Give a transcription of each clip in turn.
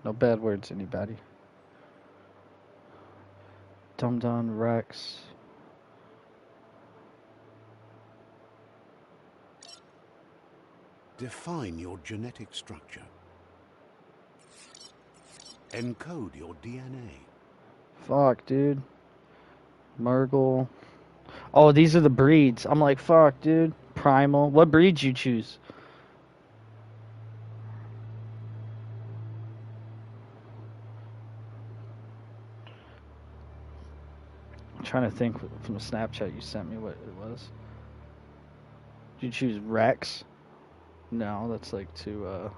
No bad words, anybody. Dum-Dum Rex. Define your genetic structure. Encode your DNA. Fuck, dude. Murgle. Oh, these are the breeds. I'm like, fuck, dude. Primal. What breeds you choose? I'm trying to think from the Snapchat you sent me what it was. Did you choose Rex? No, that's like too,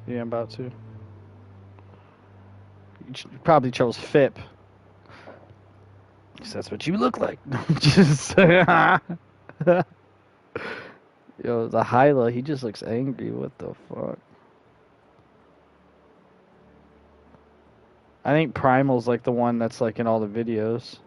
Yeah, I'm about to. You probably chose Fip. Because that's what you look like. Just... Yo, the Hyla, he just looks angry. What the fuck? I think Primal's like the one that's like in all the videos.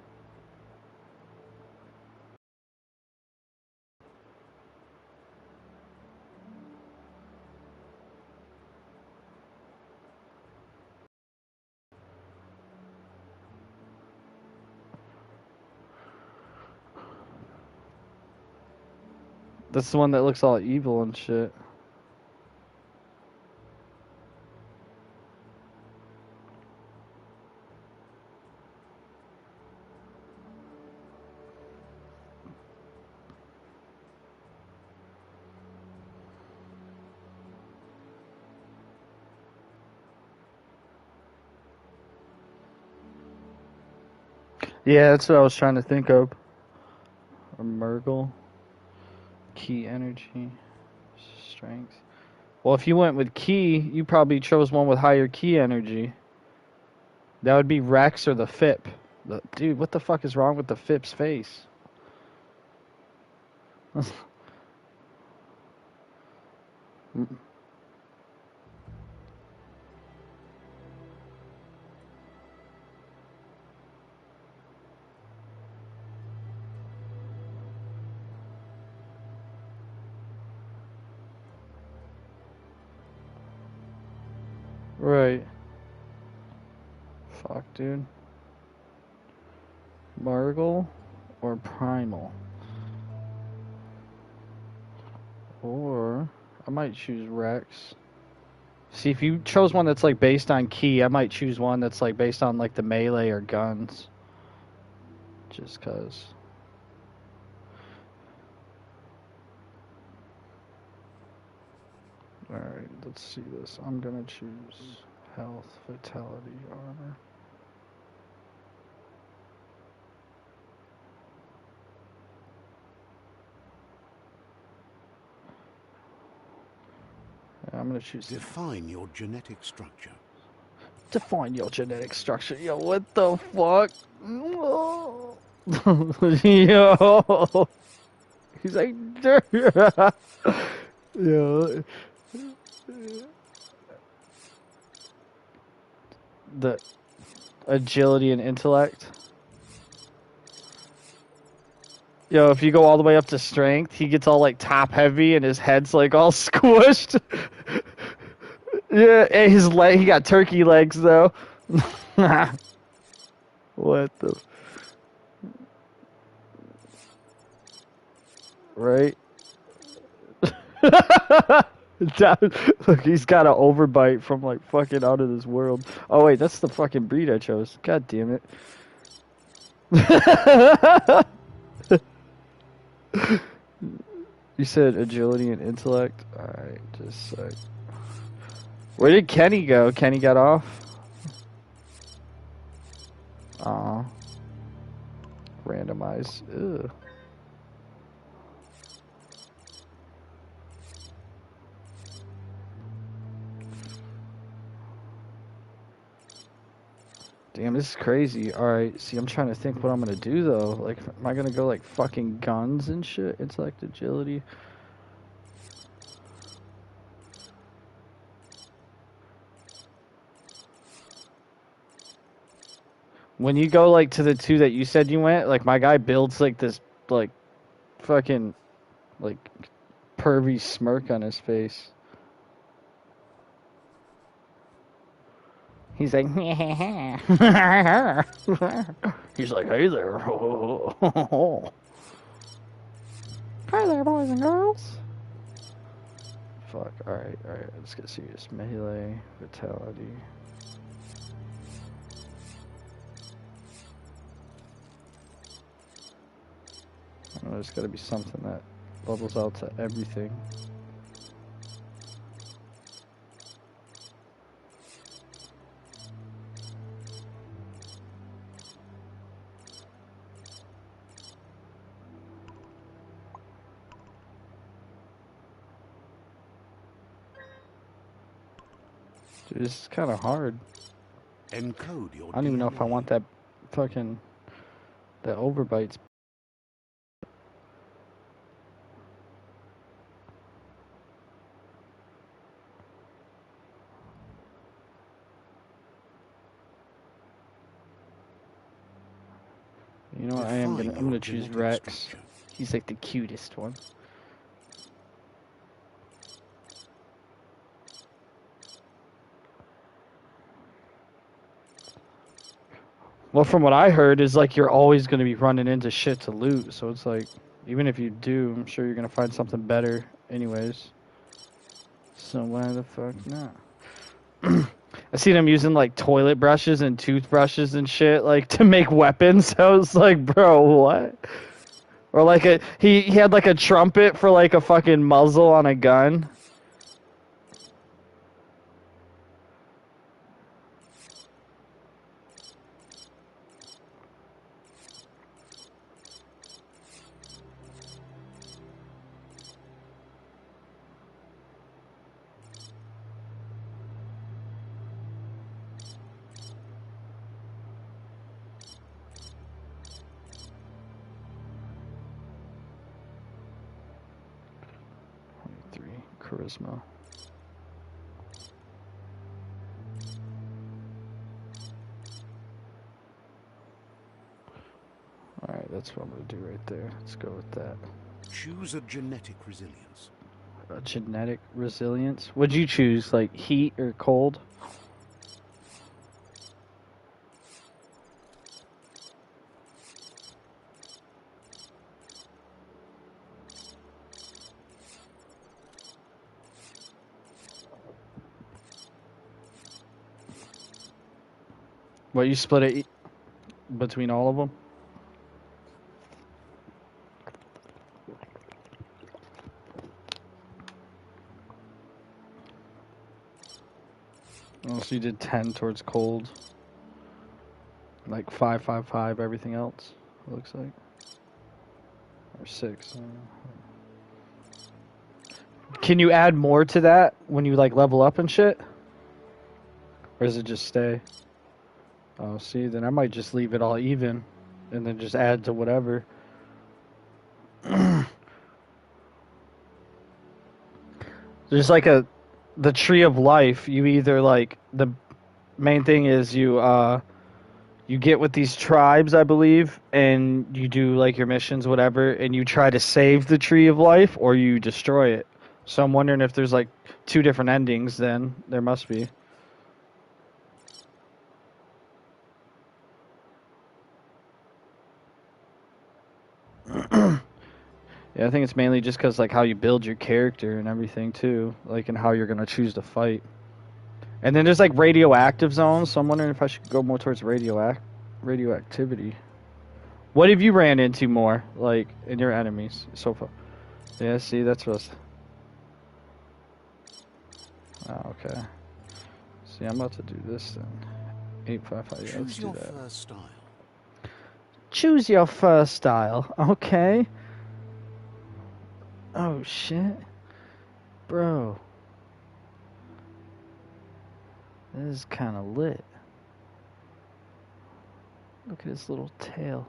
That's the one that looks all evil and shit. Yeah, that's what I was trying to think of. A Murgle. Key energy. Strength. Well, if you went with Key, you probably chose one with higher Key energy. That would be Rex or the Fip. Dude, what the fuck is wrong with the Fip's face? Right. Fuck, dude. Murgle or Primal? Or I might choose Rex. See, if you chose one that's like based on Key, I might choose one that's like based on like the melee or guns. Just cause. Alright, let's see this. I'm gonna choose health, vitality, armor. Yeah, I'm gonna choose. Define your genetic structure. Define your genetic structure. Yo, what the fuck? Yo. He's like, yo. The agility and intellect. Yo, if you go all the way up to strength, he gets all like top heavy and his head's like all squished. Yeah, and his leg, he got turkey legs though. What the? Right? Look, he's got an overbite from like fucking out of this world. Oh wait, that's the fucking breed I chose. God damn it. You said agility and intellect? Alright, just a sec. Where did Kenny go? Kenny got off? Aw. Randomize. Ugh. Damn, this is crazy. Alright, see, I'm trying to think what I'm gonna do, though. Like, am I gonna go, like, fucking guns and shit? Intellect, agility. When you go, like, to the two that you said you went, like, my guy builds, like, this, like, fucking like pervy smirk on his face. He's like, he's like, hey there. Hi there, boys and girls. Fuck, alright, let's get serious. Melee, vitality. I know there's gotta be something that levels out to everything. Dude, this is kind of hard. Encode your I don't even know DNA. if I want that fucking... that overbites. You know what, I'm gonna choose Rex. Structure. He's like the cutest one. Well, from what I heard, is like you're always going to be running into shit to loot. So it's like, even if you do, I'm sure you're going to find something better anyways. So why the fuck not? I seen him using like toilet brushes and toothbrushes and shit like to make weapons. I was like, bro, what? Or like he had like a trumpet for like a fucking muzzle on a gun. Charisma. Alright, that's what I'm going to do right there. Let's go with that. Choose a genetic resilience. A genetic resilience? What'd you choose? Like heat or cold? What, you split it between all of them? Oh, so you did 10 towards cold. Like 5, 5, 5, everything else, it looks like. Or 6. Can you add more to that when you like level up and shit? Or does it just stay? Oh, see, then I might just leave it all even. And then just add to whatever. There's like the tree of life. You either like, the main thing is you get with these tribes, I believe, and you do like your missions, whatever, and you try to save the tree of life or you destroy it. So I'm wondering if there's like 2 different endings then. There must be. Yeah, I think it's mainly just because like how you build your character and everything too, like and how you're gonna choose to fight. And then there's like radioactive zones, so I'm wondering if I should go more towards radioactivity. What have you ran into more, like in your enemies so far? Yeah, see, that's what. Oh, okay. See, I'm about to do this then. 855. Yeah, let's do that. Choose your first style. Choose your first style. Okay. Oh shit, bro. This is kind of lit. Look at his little tail.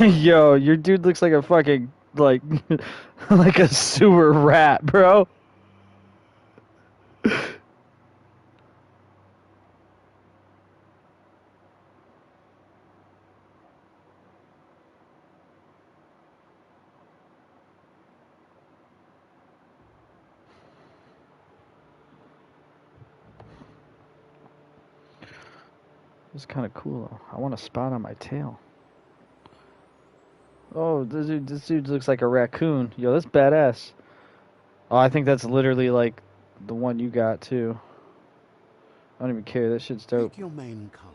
Yo, your dude looks like a fucking like like a sewer rat, bro. It's kind of cool though. I want a spot on my tail. Oh, this dude looks like a raccoon. Yo, that's badass. Oh, I think that's literally like the one you got too. I don't even care. That shit's dope. Pick your main color.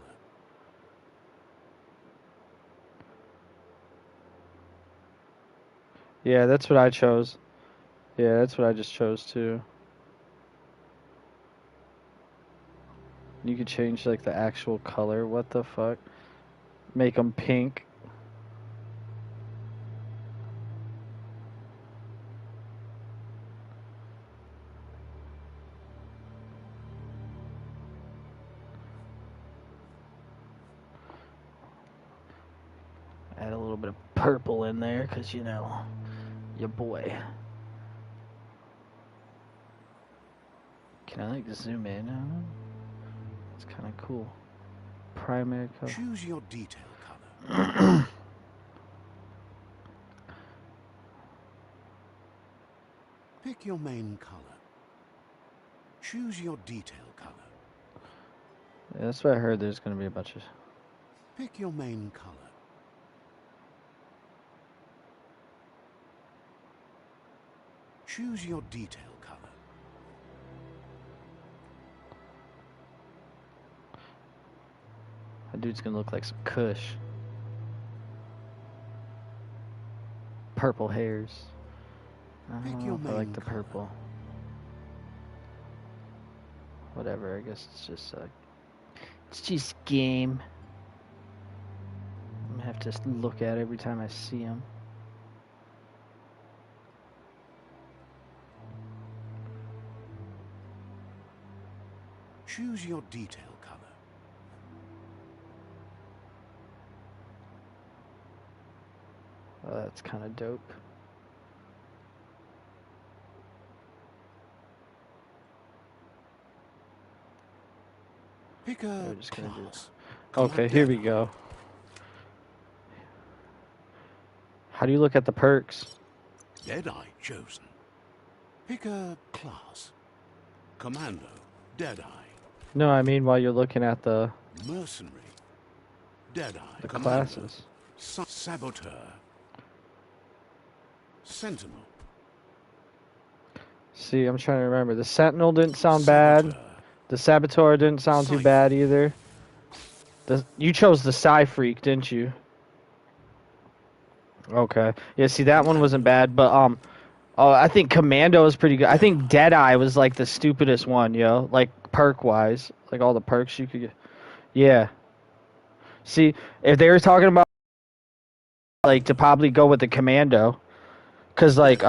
Yeah, that's what I chose. Yeah, that's what I just chose too. You could change like the actual color. What the fuck? Make them pink. Add a little bit of purple in there, cause you know, your boy. Can I like zoom in on him? It's kind of cool. Primary color. Choose your detail color. Pick your main color. Choose your detail color. Yeah, that's what I heard. There's gonna be a bunch of. Pick your main color. Choose your detail color. That dude's gonna look like some Kush. Purple hairs. I Pick don't your know if I like main the color. purple. Whatever. I guess it's just game. I'm gonna have to look at it every time I see him. Choose your detail color. Oh, that's kind of dope. Pick Yeah, a we're just gonna do class. Okay, here we go. How do you look at the perks? Deadeye chosen. Pick a class. Commando. Deadeye. No, I mean while you're looking at the Mercenary. Deadeye. Commando. classes. Saboteur. Sentinel. See, I'm trying to remember. The Sentinel didn't sound Saboteur. bad. The Saboteur didn't sound too bad either. You chose the Psy Freak, didn't you? Okay. Yeah, see, that one wasn't bad, but oh, I think Commando is pretty good. I think Deadeye was like the stupidest one, yo. Like perk wise, like all the perks you could get. Yeah. See, if they were talking about like to probably go with the Commando, cause like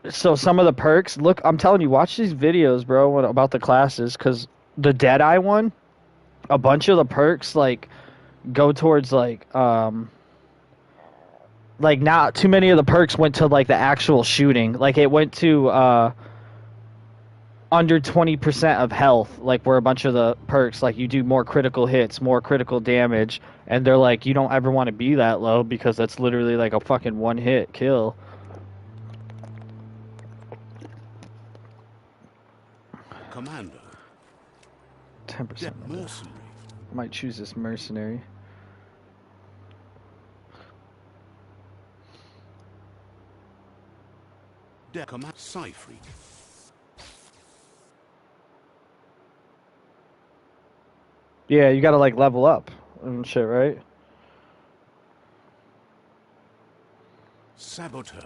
so some of the perks. Look, I'm telling you, watch these videos, bro, about the classes, cause the Deadeye one, a bunch of the perks like go towards like not too many of the perks went to like the actual shooting. Like it went to under 20% of health, like where a bunch of the perks like you do more critical hits, more critical damage, and they're like you don't ever want to be that low because that's literally like a fucking one hit kill. Commando. 10%. Mercenary. I might choose this mercenary. Command. Psy-Freak. Yeah, you gotta like level up and shit, right? Saboteur.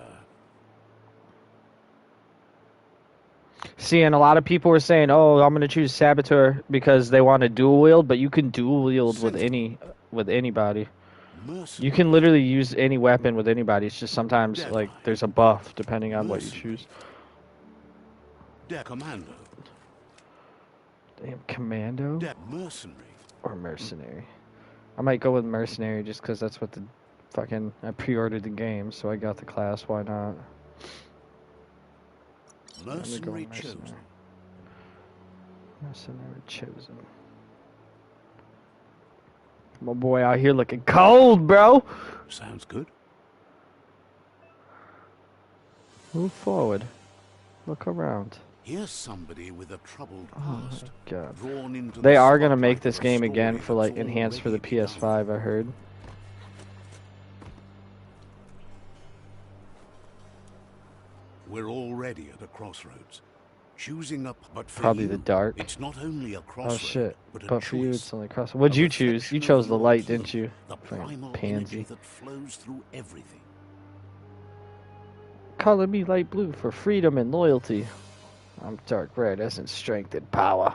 See, and a lot of people were saying, "Oh, I'm gonna choose Saboteur because they want to dual wield," but you can dual wield with anybody. Mercenary. You can literally use any weapon with anybody. It's just sometimes like there's a buff depending on what you choose. Commando. Damn, Commando Mercenary. or mercenary. I might go with mercenary just because that's what the fucking, I pre-ordered the game, so I got the class. Why not? Mercenary chosen. Mercenary chosen. My boy out here looking cold, bro. Sounds good. Move forward. Look around. Here's somebody with a troubled Oh past. my god. Drawn into They the are gonna make spotlight this of a game story again for like that's enhanced for the already begun. PS5, I heard. We're already at a crossroads. Choosing up, but for Probably you, the dark. it's not only a crossroad, Oh shit. but a But choice. for you it's only cross. What'd you choose? You chose the light, didn't you? The Fucking primal pansy. energy that flows through everything. Color me light blue for freedom and loyalty. I'm dark red as in strength and power.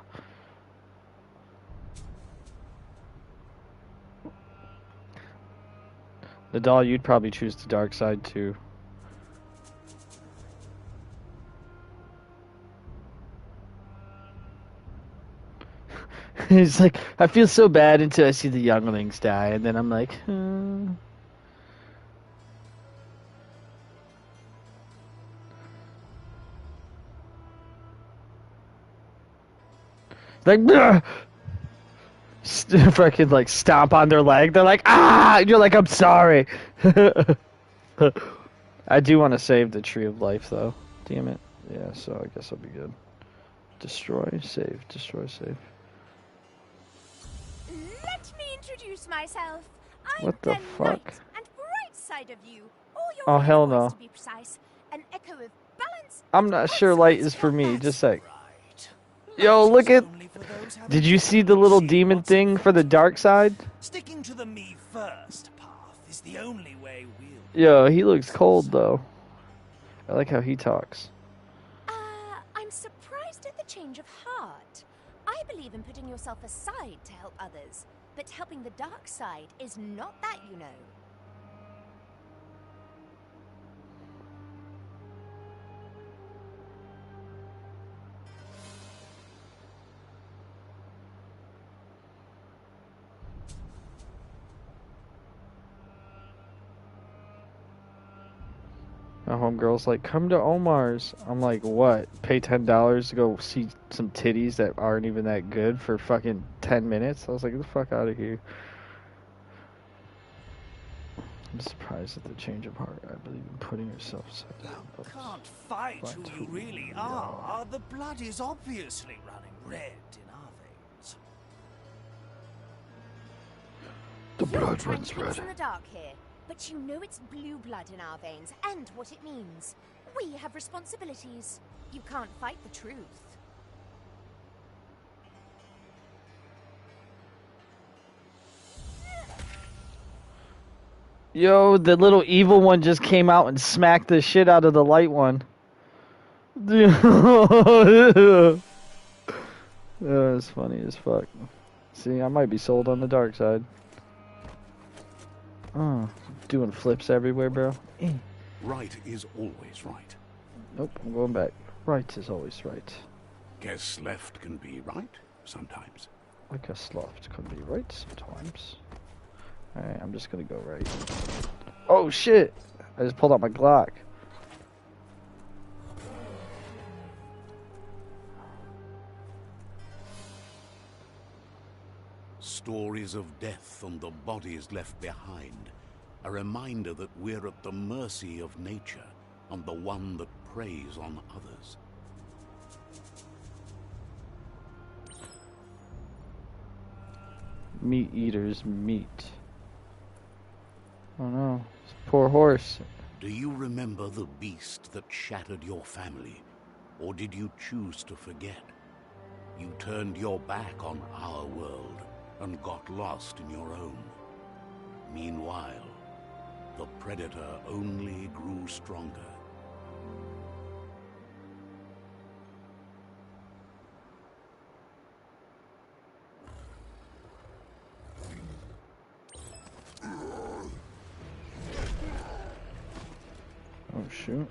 The doll, you'd probably choose the dark side too. It's like, I feel so bad until I see the younglings die, and then I'm like, like, fucking like stomp on their leg. They're like, ah! And you're like, I'm sorry. I do want to save the Tree of Life, though. Damn it. Yeah, so I guess I'll be good. Destroy, save, destroy, save. Let me introduce myself. I'm What the fuck? light and bright side of you, or your Oh, hell voice no. to be precise. An echo of balance. I'm and not sure light is for me, that's just like... Right. Yo, Light look is at... only for those having Did you see the trouble little seeing demon what's in thing for the front of dark side? them. Sticking to the me first path is the only way we'll. Yo, he looks cold, though. I like how he talks. I'm surprised at the change of heart. I believe in putting yourself aside to help others, but helping the dark side is not that, you know. My homegirl's like, come to Omar's. I'm like, what? Pay $10 to go see some titties that aren't even that good for fucking 10 minutes? I was like, get the fuck out of here. I'm surprised at the change of heart. I believe in putting yourself aside. You can't fight who you really are. The blood is obviously running red in our veins. The You're blood trying runs to keep us red. in the dark here, but you know it's blue blood in our veins and what it means. We have responsibilities. You can't fight the truth. Yo, the little evil one just came out and smacked the shit out of the light one. That's funny as fuck. See, I might be sold on the dark side. Oh, doing flips everywhere, bro. Right is always right. Nope, I'm going back. Right is always right. Guess left can be right sometimes. I guess left could be right sometimes. Alright, I'm just gonna go right. Oh shit! I just pulled out my Glock. Stories of death and the bodies left behind. A reminder that we're at the mercy of nature and the one that preys on others. Meat eaters meat. Oh no, this poor horse. Do you remember the beast that shattered your family? Or did you choose to forget? You turned your back on our world and got lost in your own. Meanwhile, the predator only grew stronger. Oh shoot.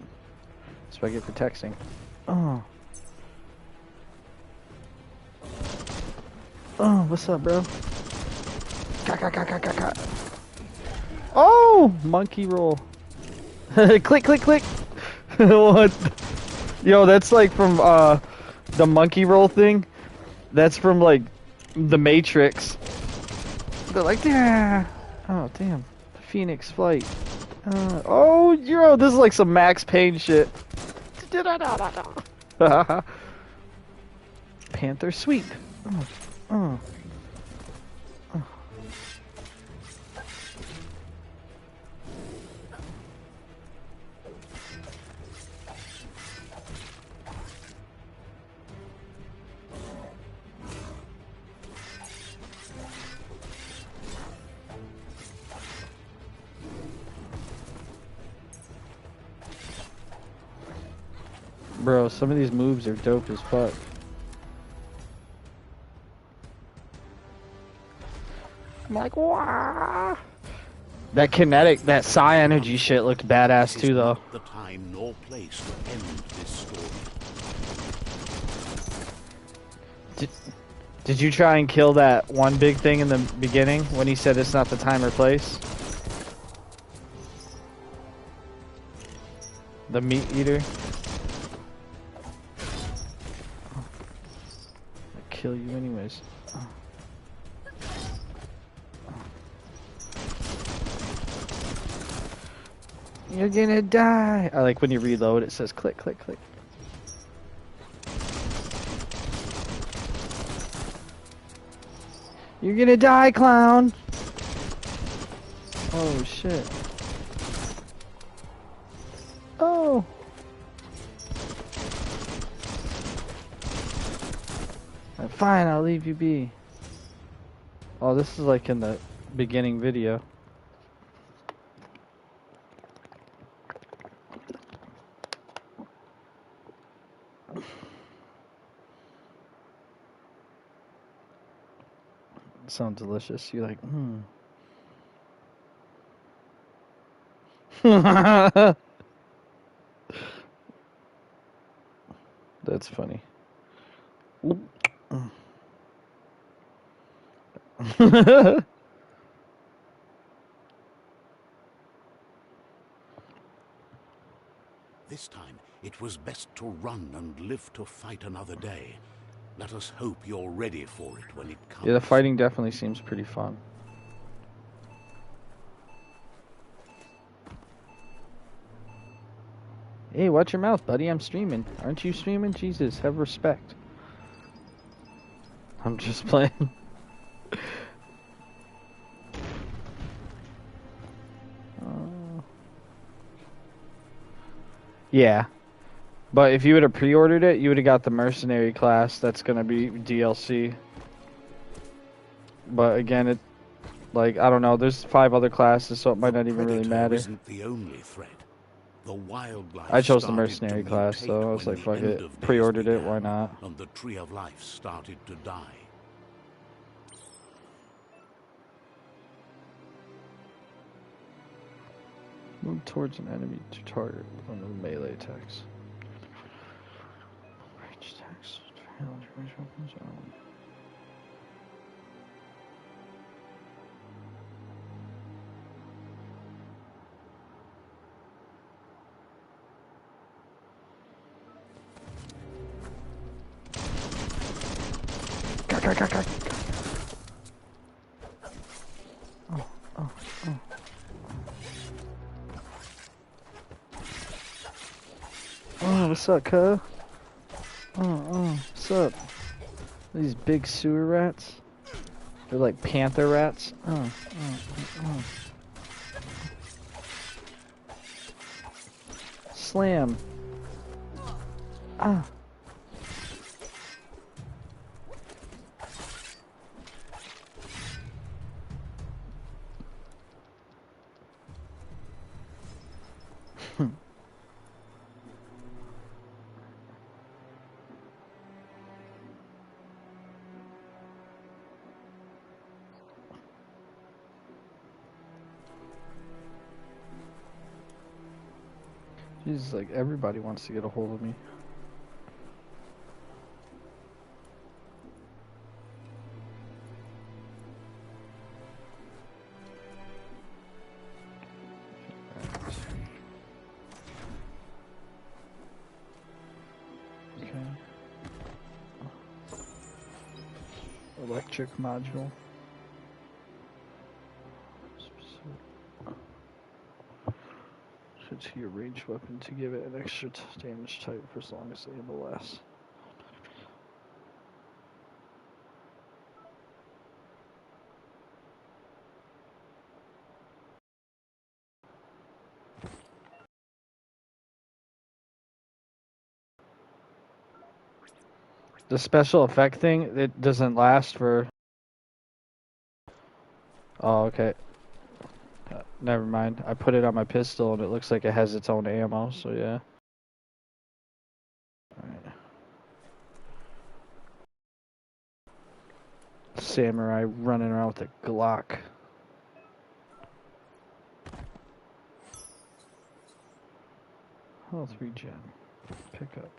That's what I get for texting. Oh. Oh, what's up, bro? Oh, monkey roll. Click, click, click. What? Yo, that's like from the monkey roll thing. That's from like the Matrix. They're like, yeah. Oh, damn. Phoenix flight. Oh, yo, this is like some Max Payne shit. Panther sweep. Oh. Bro, some of these moves are dope as fuck. I'm like, wow. That kinetic, that psi energy shit looked badass too, though. The time nor place to end this story. Did you try and kill that one big thing in the beginning when he said it's not the time or place? The meat eater? I'll kill you anyways. You're gonna die! I like when you reload, it says click, click, click. You're gonna die, clown! Oh, shit. Oh! Fine, I'll leave you be. Oh, this is like in the beginning video. It sounds delicious. You're like, That's funny. This time, it was best to run and live to fight another day. Let us hope you're ready for it when it comes. Yeah, the fighting definitely seems pretty fun. Hey, watch your mouth, buddy. I'm streaming. Aren't you streaming? Jesus, have respect. I'm just playing. Yeah. But if you would have pre-ordered it, you would have got the mercenary class. That's going to be DLC. But again, it, like, I don't know. There's 5 other classes, so it might not even really matter. Isn't the only threat. The wildlife I chose the mercenary class, so I was like, fuck it. Pre-ordered it, why not? And the tree of life started to die. Move towards an enemy to target on the melee attacks. Range attacks. Oh, what's up, cuz? What's up? These big sewer rats? They're like panther rats. Slam. Ah. Jesus, like everybody wants to get a hold of me. Electric module. Switch to your ranged weapon to give it an extra damage type for as long as they have a last. The special effect thing, it doesn't last for... Oh, okay. Never mind. I put it on my pistol and it looks like it has its own ammo, so yeah. Alright. Samurai running around with a Glock. Health regen. Pick up.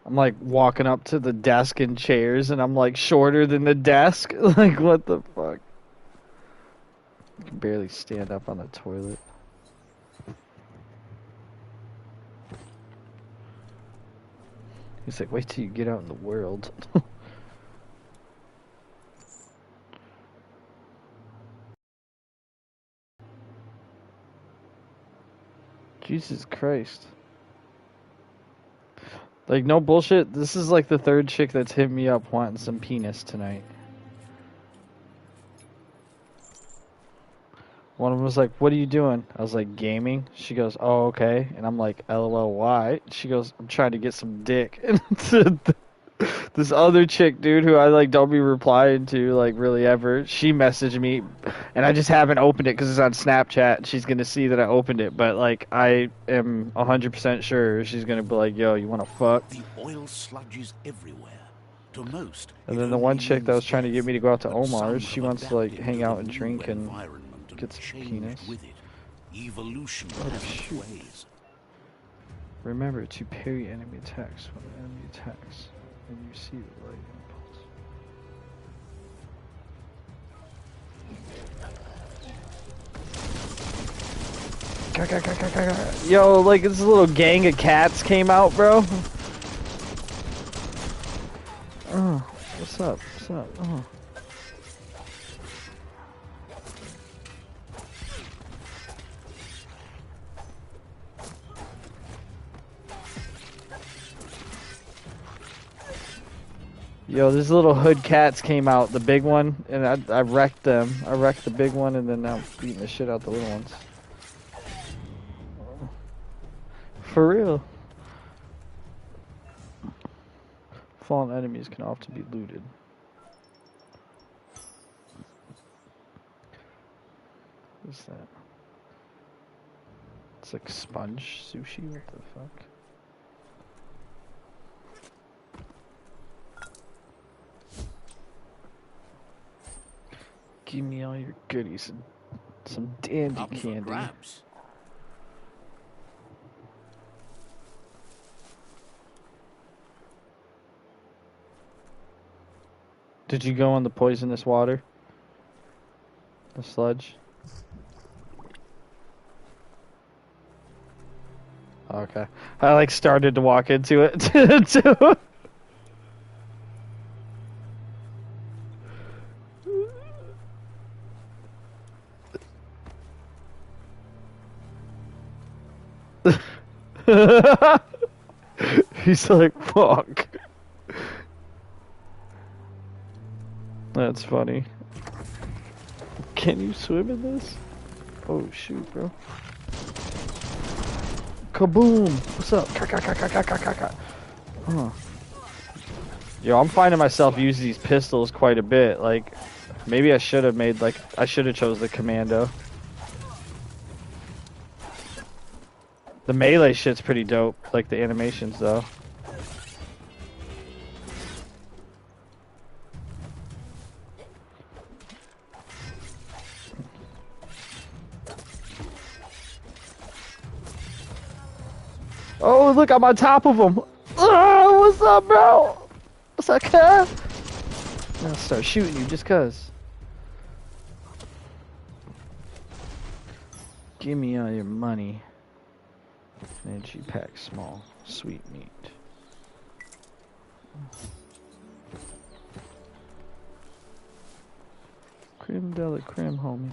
I'm like walking up to the desk and chairs and I'm like shorter than the desk. Like what the fuck? I can barely stand up on the toilet. He's like, wait till you get out in the world. Jesus Christ. Like, no bullshit, this is like the third chick that's hit me up wanting some penis tonight. One of them was like, what are you doing? I was like, gaming. She goes, oh, okay. And I'm like, LOL, why? She goes, I'm trying to get some dick. And this other chick, dude, who I like don't be replying to like really ever, she messaged me, and I just haven't opened it because it's on Snapchat. She's gonna see that I opened it, but like I am 100% sure she's gonna be like, "Yo, you wanna fuck?" The oil sludges everywhere. To most, and then the one chick that was trying to get me to go out to Omar's, she wants to like hang out and drink and get some penis. With it. Evolution oh, shoot. Ways. Remember to parry enemy attacks when the enemy attacks. And you see the light impulse. Yo, like this little gang of cats came out, bro. Oh, what's up? What's up? Oh. Yo, these little hood cats came out, the big one, and I wrecked them. I wrecked the big one, and then now I'm beating the shit out the little ones. For real. Fallen enemies can often be looted. What's that? It's like sponge sushi, what the fuck? Give me all your goodies and some dandy candy. Did you go on the poisonous water? The sludge? Okay. I like started to walk into it too. He's like, fuck. That's funny. Can you swim in this? Oh shoot, bro. Kaboom! What's up? Oh. Yo, I'm finding myself use these pistols quite a bit. Like, maybe I should have made, like, I should have chose the commando. The melee shit's pretty dope, like the animations though. Oh, look, I'm on top of him. Oh, what's up, bro? What's up, cuz? I'll start shooting you just cuz. Give me all your money. Energy pack small. Sweet meat. Creme de la creme, homie.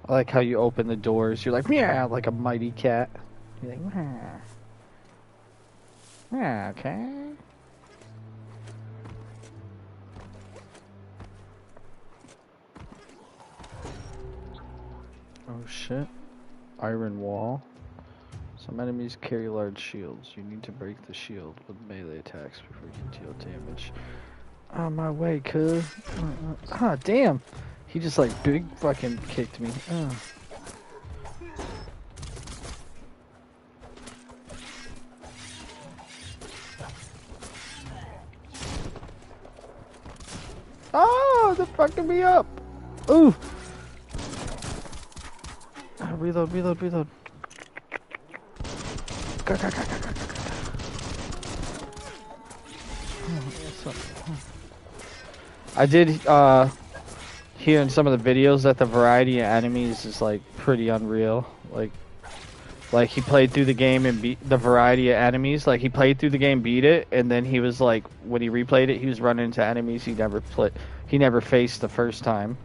I like how you open the doors. You're like, yeah, like a mighty cat. You're like, yeah. Yeah, okay. Oh shit. Iron wall. Some enemies carry large shields. You need to break the shield with melee attacks before you can deal damage. On my way, cuz. Ah, damn. He just like big fucking kicked me. Oh, they're fucking me up. Ooh. Reload, reload, reload. Go, go, go, go, go, go. I did hear in some of the videos that the variety of enemies is like pretty unreal. Like he played through the game and beat the variety of enemies. Like he played through the game, beat it, and then he was like, when he replayed it, he was running into enemies he never faced the first time.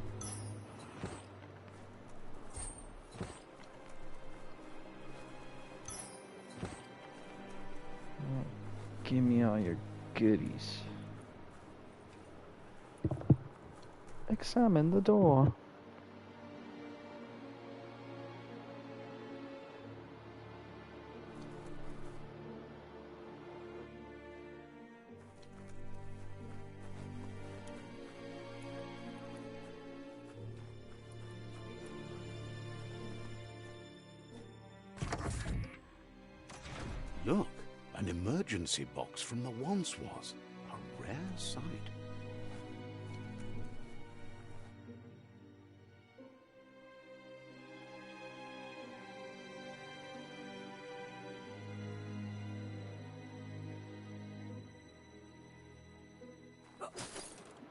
Give me all your goodies. Examine the door. Look, an emergency box from the once was. A rare sight.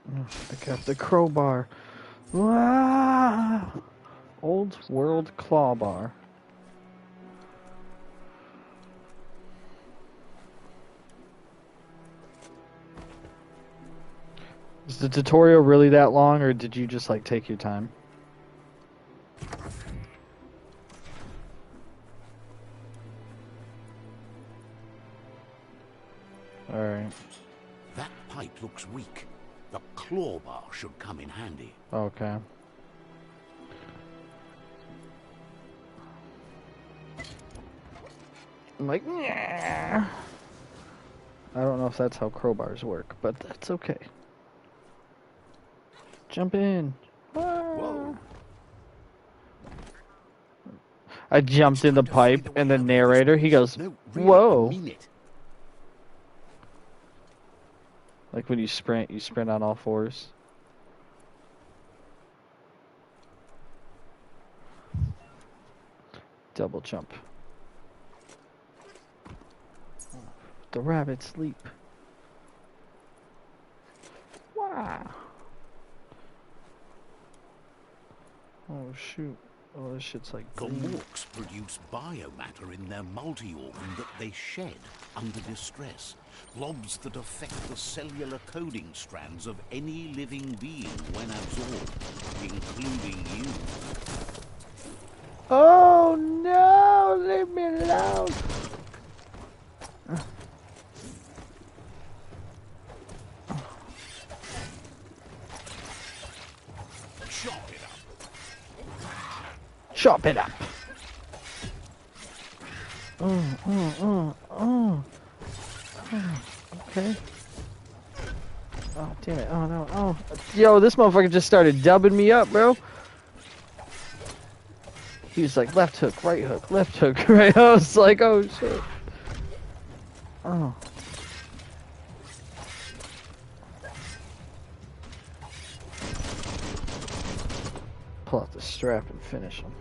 I got the crowbar. Ah! Old world clawbar. Is the tutorial really that long, or did you just like take your time? Alright. That pipe looks weak. The clawbar should come in handy. Okay. I'm like, yeah. I don't know if that's how crowbars work, but that's okay. Jump in. Whoa. I jumped in the pipe, and the narrator, he goes, No, really, whoa. I mean it. Like when you sprint on all fours. Double jump. The rabbit sleep. Wow. Oh shoot. Oh, this shit's like The green. morks produce biomatter in their multi-organ that they shed under distress. Blobs that affect the cellular coding strands of any living being when absorbed, including you. Oh no! Leave me alone! Chop it up. Chop it up. Oh. Okay. Oh, damn it. Oh, no. Oh. Yo, this motherfucker just started dubbing me up, bro. He was like, left hook, right hook, left hook, right. I was like, oh, shit. Oh. Pull out the strap and finish him.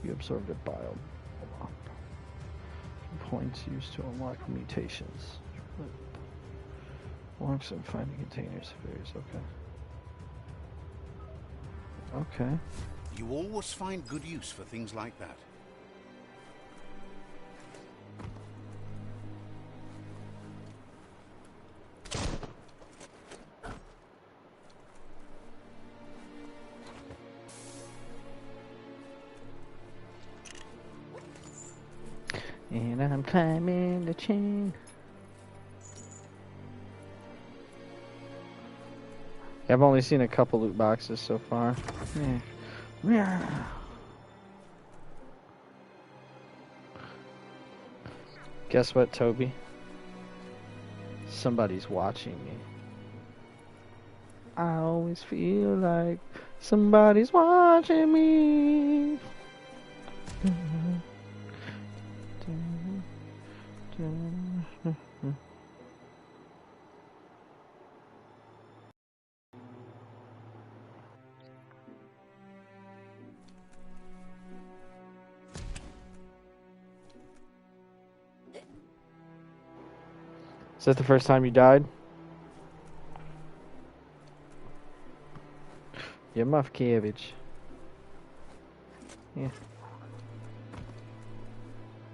You absorbed a bio. Points used to unlock mutations. Walks and finding containers of various. Okay. Okay. You always find good use for things like that. And I'm climbing the chain. I've only seen a couple loot boxes so far. Yeah. Guess what, Toby? Somebody's watching me. I always feel like somebody's watching me. Is that the first time you died? You muff cabbage. Yeah.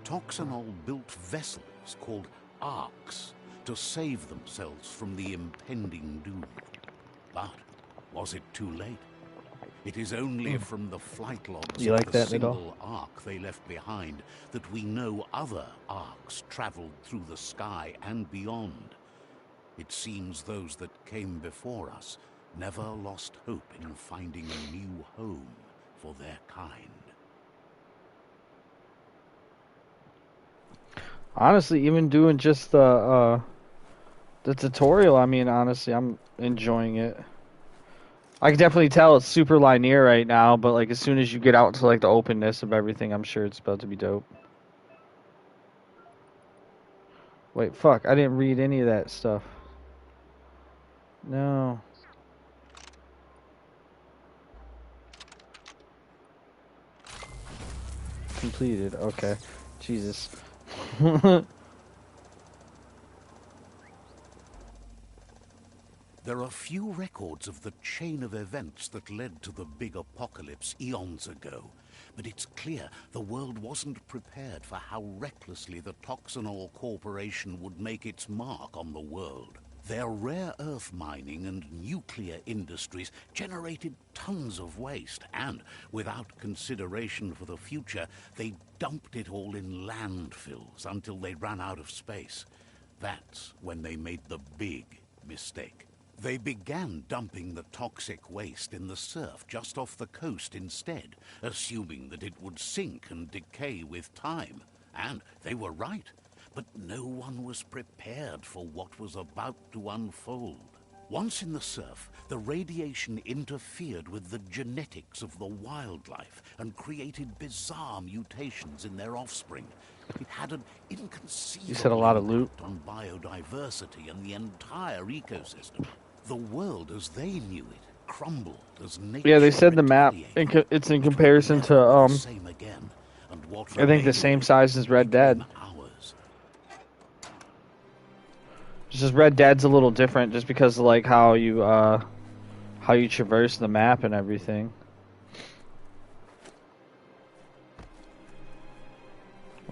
Toxanol built vessels called arks to save themselves from the impending doom. But was it too late? It is only from the flight logs You of like the that at all? single ark they left behind that we know other arks traveled through the sky and beyond. It seems those that came before us never lost hope in finding a new home for their kind. Honestly, even doing just the tutorial, I mean, honestly, I'm enjoying it. I can definitely tell it's super linear right now, but like as soon as you get out to like the openness of everything, I'm sure it's about to be dope. Wait, fuck, I didn't read any of that stuff. No. Completed, okay. Jesus. There are few records of the chain of events that led to the big apocalypse eons ago, but it's clear the world wasn't prepared for how recklessly the Toxanol Corporation would make its mark on the world. Their rare earth mining and nuclear industries generated tons of waste, and without consideration for the future, they dumped it all in landfills until they ran out of space. That's when they made the big mistake. They began dumping the toxic waste in the surf just off the coast instead, assuming that it would sink and decay with time. And they were right. But no one was prepared for what was about to unfold. Once in the surf, the radiation interfered with the genetics of the wildlife and created bizarre mutations in their offspring. It had an inconceivable You said a lot of loot. impact on biodiversity and the entire ecosystem. The world as they knew it crumbled as nature Yeah, they said the map. retaliated. It's in It would comparison never to be the same again, and what I think the remained same size as Red became Dead. ours. Just Red Dead's a little different, just because of like how you traverse the map and everything.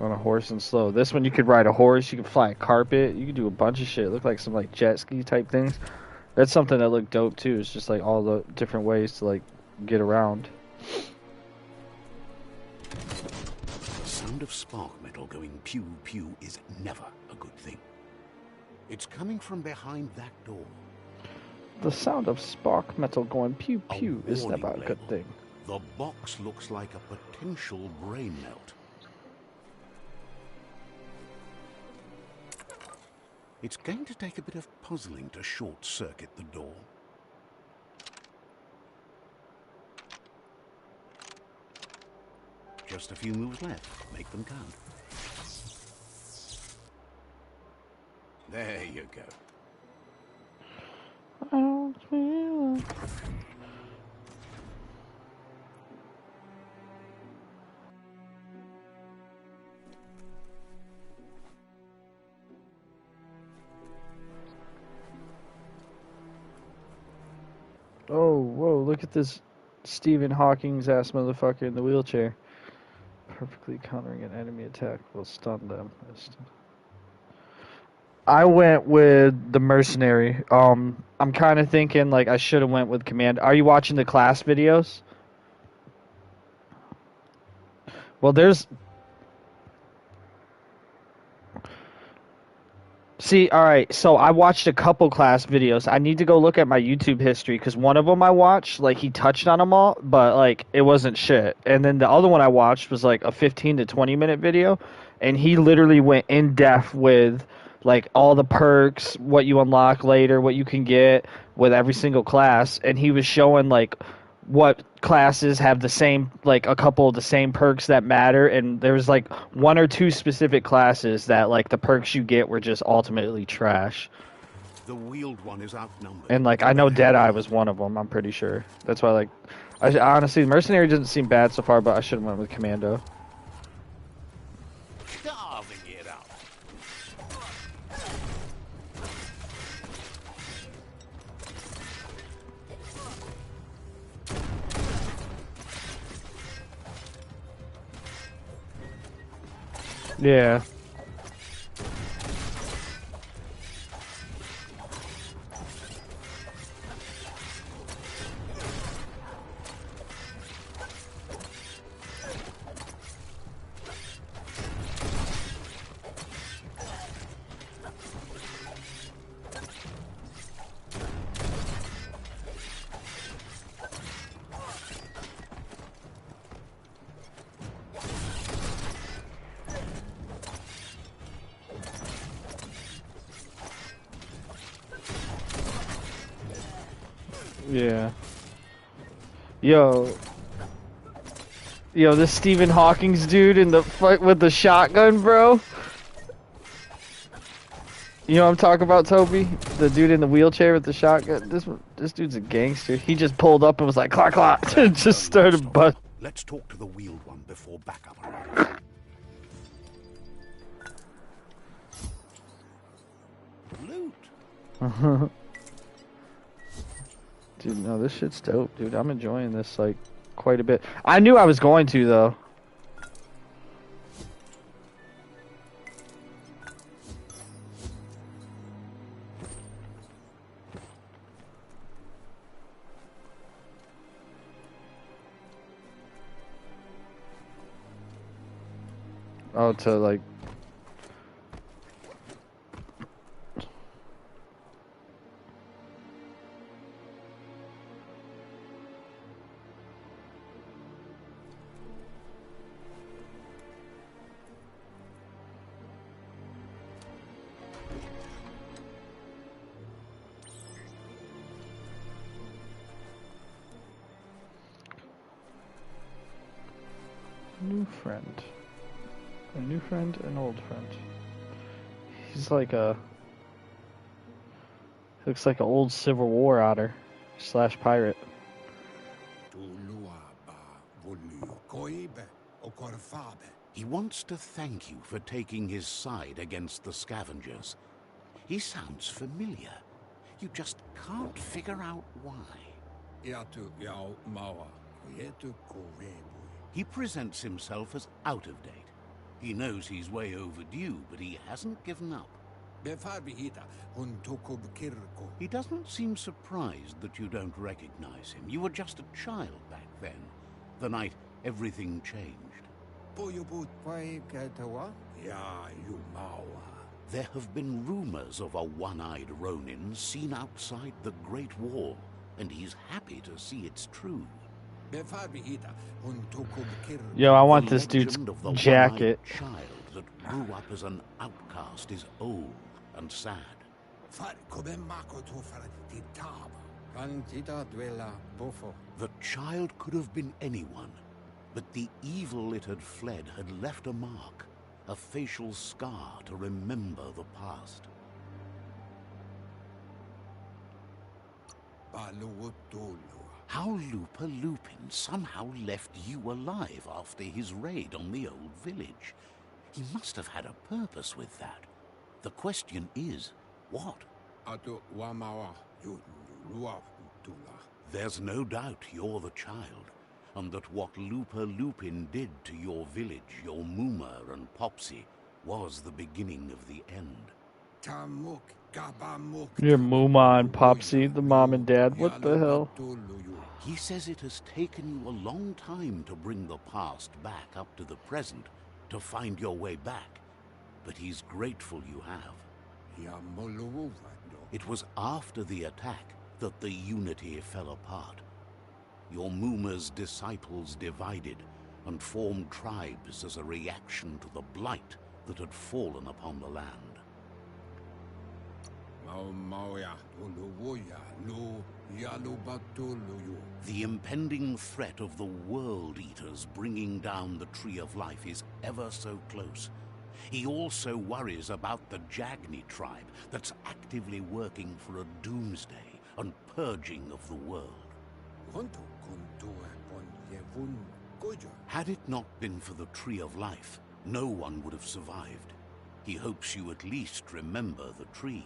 On a horse and slow. This one you could ride a horse, you could fly a carpet, you could do a bunch of shit. It looked like some like jet ski type things. That's something that looked dope too. It's just like all the different ways to like get around. The sound of spark metal going pew pew is never a good thing. It's coming from behind that door. The sound of spark metal going pew A pew is warning never a good label. thing. The box looks like a potential brain melt. It's going to take a bit of puzzling to short-circuit the door. Just a few moves left. Make them count. There you go. I don't feel. Oh, whoa, look at this Stephen Hawking's ass motherfucker in the wheelchair. Perfectly countering an enemy attack will stun them. I went with the mercenary. I'm kind of thinking like I should have went with command. Are you watching the class videos? Well, there's. See, all right. So I watched a couple class videos. I need to go look at my YouTube history because one of them I watched, like he touched on them all, but like it wasn't shit. And then the other one I watched was like a 15 to 20-minute video, and he literally went in depth with like all the perks, what you unlock later, what you can get with every single class, and he was showing like what classes have the same, like a couple of the same perks that matter, and there was like one or two specific classes that like the perks you get were just ultimately trash. The wheeled one is outnumbered. And like I know Deadeye was one of them. I'm pretty sure. That's why like honestly Mercenary doesn't seem bad so far, but I should have went with Commando. Carving it out. Yeah. Yeah. Yo, this Stephen Hawking's dude in the fight with the shotgun, bro. You know what I'm talking about, Toby? The dude in the wheelchair with the shotgun. This dude's a gangster. He just pulled up and was like, "Clock, clock," and just started butt. Let's talk to the wheeled one before backup arrives. Loot. Dude, no, this shit's dope, dude. I'm enjoying this like quite a bit. I knew I was going to though. Oh, to like. New friend. A new friend, an old friend. He's like a. Looks like an old Civil War otter / pirate. He wants to thank you for taking his side against the scavengers. He sounds familiar. You just can't figure out why. He presents himself as out of date. He knows he's way overdue, but he hasn't given up. He doesn't seem surprised that you don't recognize him. You were just a child back then, the night everything changed. There have been rumors of a one-eyed Ronin seen outside the Great Wall, and he's happy to see it's true. Yo, I want The this dude's legend of the jacket. one-eyed child that grew up as an outcast is old and sad. The child could have been anyone, but the evil it had fled had left a mark, a facial scar to remember the past. How Lupa Lupin somehow left you alive after his raid on the old village. He must have had a purpose with that. The question is, what? There's no doubt you're the child, and that what Lupa Lupin did to your village, your Muma and Popsy, was the beginning of the end. Your Muma and Popsy, the mom and dad. What the hell? He says it has taken you a long time to bring the past back up to the present, to find your way back, but he's grateful you have. It was after the attack that the unity fell apart. Your Muma's disciples divided and formed tribes as a reaction to the blight that had fallen upon the land. The impending threat of the World Eaters bringing down the Tree of Life is ever so close. He also worries about the Jagni tribe that's actively working for a doomsday and purging of the world. Had it not been for the Tree of Life, no one would have survived. He hopes you at least remember the tree.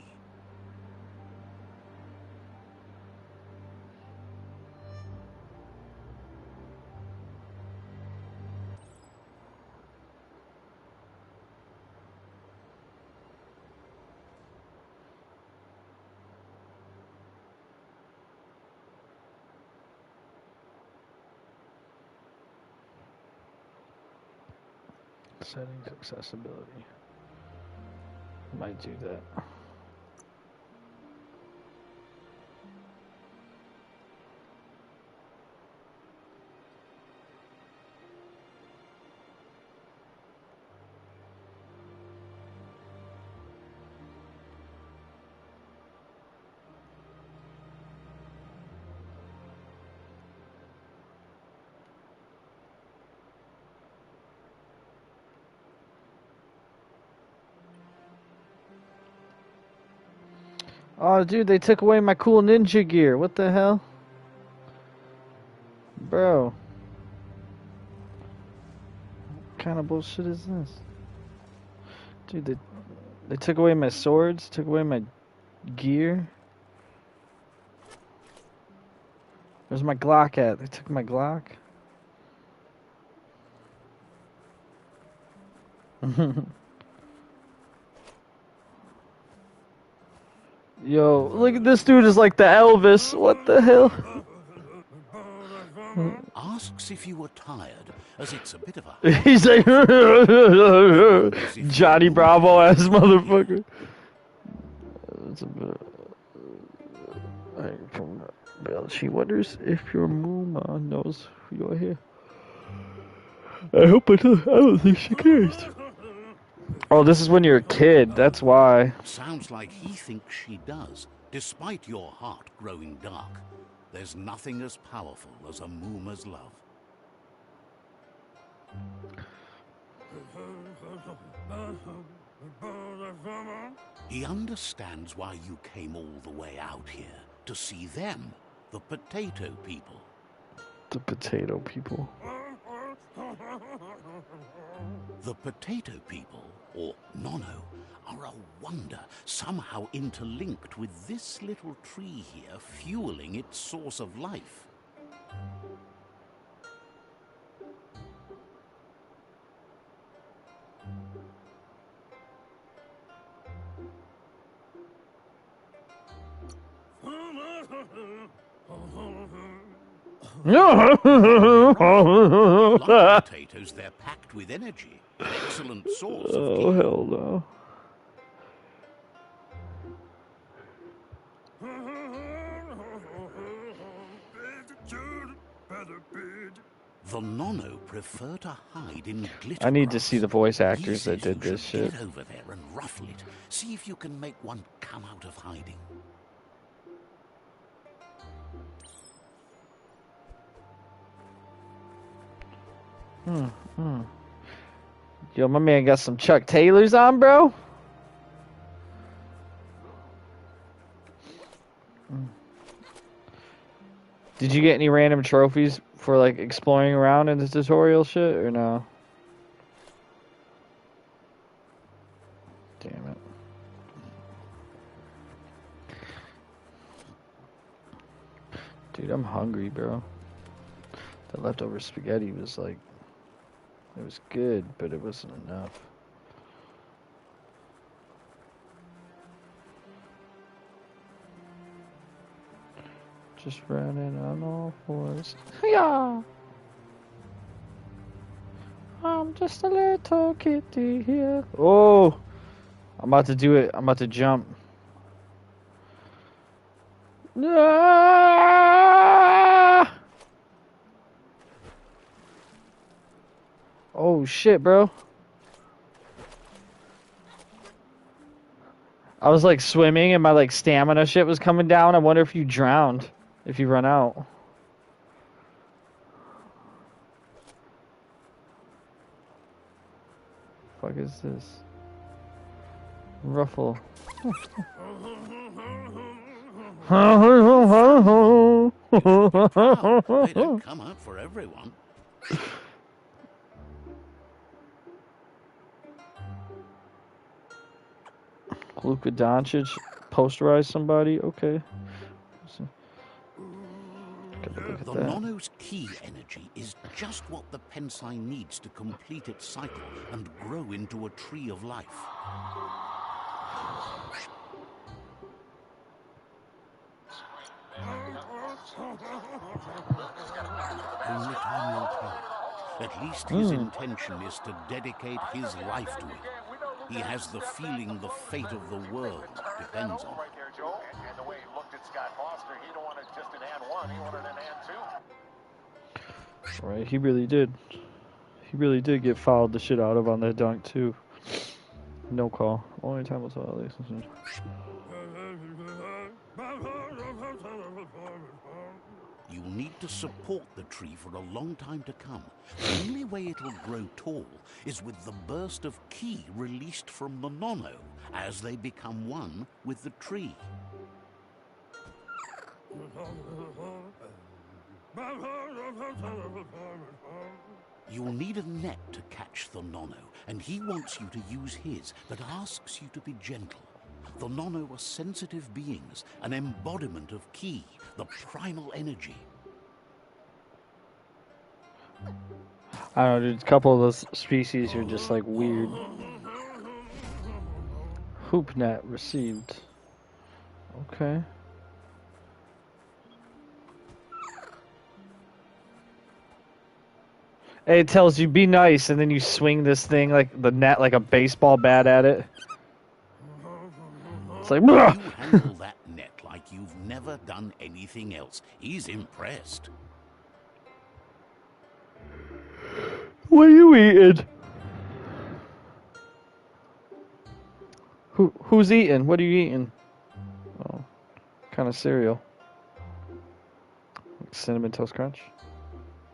Settings, accessibility. Might do that. Oh, dude, they took away my cool ninja gear. What the hell? Bro. What kind of bullshit is this? Dude, they took away my swords, took away my gear. Where's my Glock at? They took my Glock. Yo, look at this dude is like the Elvis. What the hell? Asks if you were tired, as it's a bit of a... He's like Johnny Bravo ass motherfucker. It's a bit. She wonders if your Muma knows you're here. I hope I do. I don't think she cares. Oh, this is when you're a kid. That's why. Sounds like he thinks she does, despite your heart growing dark. There's nothing as powerful as a Muma's love. He understands why you came all the way out here, to see them, the potato people. The potato people. The potato people, or Nono, are a wonder, somehow interlinked with this little tree here, fueling its source of life. Like potatoes, they're packed with energy. An excellent source of Oh, hell no. The Nono prefer to hide in glitter I need to grass. see the voice He actors that says did you this should shit. get over there and ruffle it. See if you can make one come out of hiding. Yo, my man got some Chuck Taylors on, bro. Did you get any random trophies for like exploring around in the tutorial shit or no? Damn it. Dude, I'm hungry, bro. The leftover spaghetti was like, it was good, but it wasn't enough. Just running on all fours. Yeah. I'm just a little kitty here. Oh, I'm about to do it. I'm about to jump. Ah! Oh shit, bro. I was like swimming and my like stamina shit was coming down. I wonder if you drowned. If you run out. Fuck is this? Ruffle. They don't come out for everyone. Luka Doncic posterize somebody. Okay. The Nono's key energy is just what the Pensai needs to complete its cycle and grow into a tree of life. Only time will tell. At least his intention is to dedicate his life to it. He has the feeling the fate of the world depends on it. And the way he looked at Scott Foster, he don't want it just an and one, he wanted an and two. Right, he really did. He really did get fouled the shit out of on that dunk too. No call. Only time will tell. At least. You'll need to support the tree for a long time to come. The only way it'll grow tall is with the burst of ki released from the Nono as they become one with the tree. You'll need a net to catch the Nono, and he wants you to use his, but asks you to be gentle. The Nono are sensitive beings, an embodiment of ki, the primal energy. I don't know, dude. A couple of those species are just like weird. Hoop net received. Okay. It tells you be nice, and then you swing this thing like the net like a baseball bat at it. It's like, you handle that net like you've never done anything else. He's impressed. What are you eating? Who's eating? What are you eating? Oh, kind of cereal. Cinnamon Toast Crunch.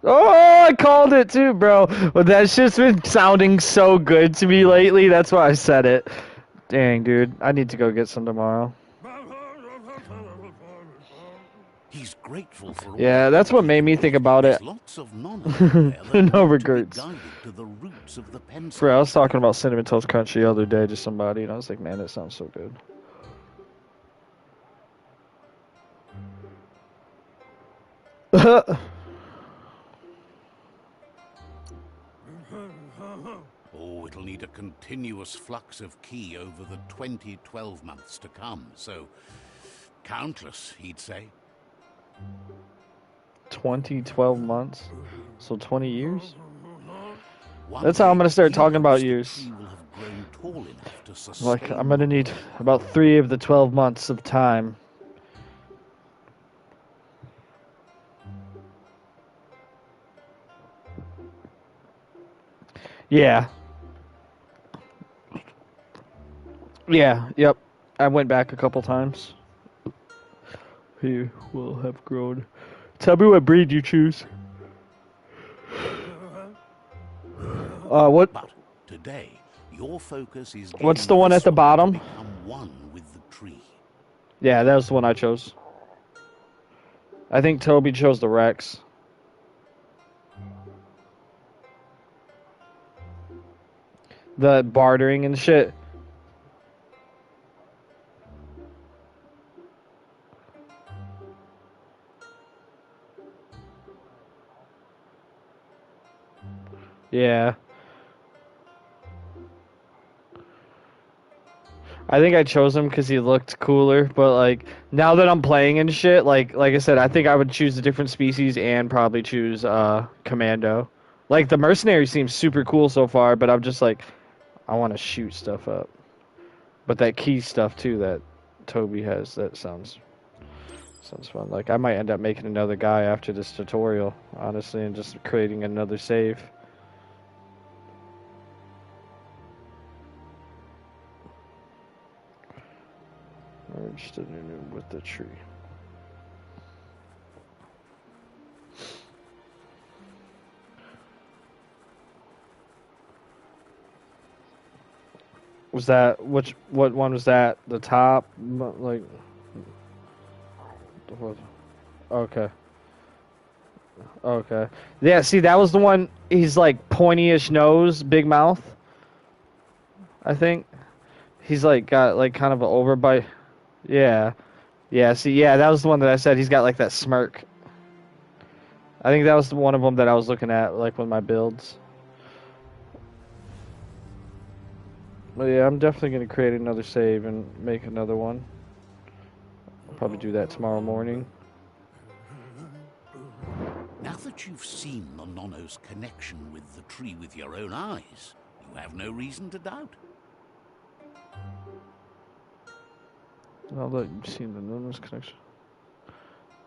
Oh, I called it too, bro. But that shit's been sounding so good to me lately. That's why I said it. Dang, dude. I need to go get some tomorrow. He's grateful for all Yeah, that's what made me think about it. Lots of no regrets. To the roots of the Bro, I was talking about Cinnamon Toast Crunch the other day to somebody, and I was like, man, that sounds so good. Oh, it'll need a continuous flux of ki over the 12 months to come, so countless, he'd say. 12 months? So 20 years? One That's how I'm gonna start talking about the years. ki will have grown tall enough to sustain Like, I'm gonna need about 3 of the 12 months of time. Yeah. Yeah. Yep. I went back a couple times. He will have grown. Tell me what breed you choose. What? But today, your focus is What's getting the one at this the one to bottom? become one with the tree. Yeah, that was the one I chose. I think Toby chose the Rex. The bartering and shit. Yeah. I think I chose him because he looked cooler, but like now that I'm playing and shit, like I said, I think I would choose a different species and probably choose Commando. Like the mercenary seems super cool so far, but I'm just like I want to shoot stuff up. But that key stuff too that Toby has, that sounds fun. Like I might end up making another guy after this tutorial, honestly, and just creating another save. Merged with the tree. Was that what one was that? The top, like, okay, okay, yeah. See, that was the one. He's like pointy-ish nose, big mouth. I think he's like got like kind of an overbite. Yeah, yeah. See, yeah, that was the one that I said. He's got like that smirk. I think that was the one of them that I was looking at, like with my builds. But yeah, I'm definitely gonna create another save and make another one. I'll probably do that tomorrow morning. Now that you've seen the Nono's connection with the tree with your own eyes, you have no reason to doubt. Now that you've seen the Nunes connection.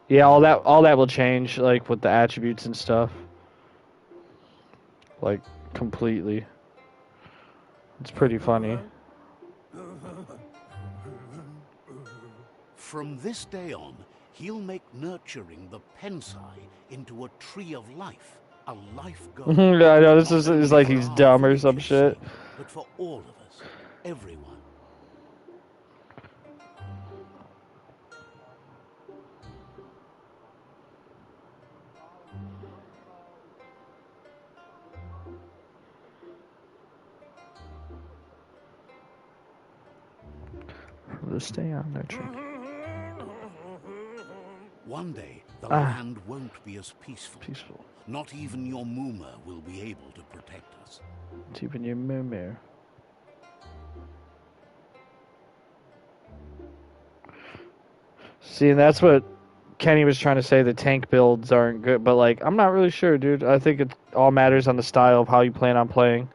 Yeah, all that will change, like with the attributes and stuff. Like completely. It's pretty funny. From this day on, he'll make nurturing the Pensai into a tree of life, a life goal. Yeah, I know this Not is only like for he's our dumb or some village's shit. sake, but for all of us, everyone. Let's stay on that tree. One day, the Ah, land won't be as peaceful. peaceful. Not even your Muma will be able to protect us. It's even your mirror. See, and that's what Kenny was trying to say. The tank builds aren't good, but like, I'm not really sure, dude. I think it all matters on the style of how you plan on playing.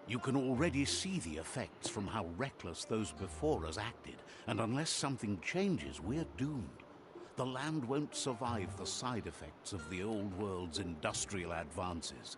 You can already see the effects from how reckless those before us acted, and unless something changes, we're doomed. The land won't survive the side effects of the old world's industrial advances.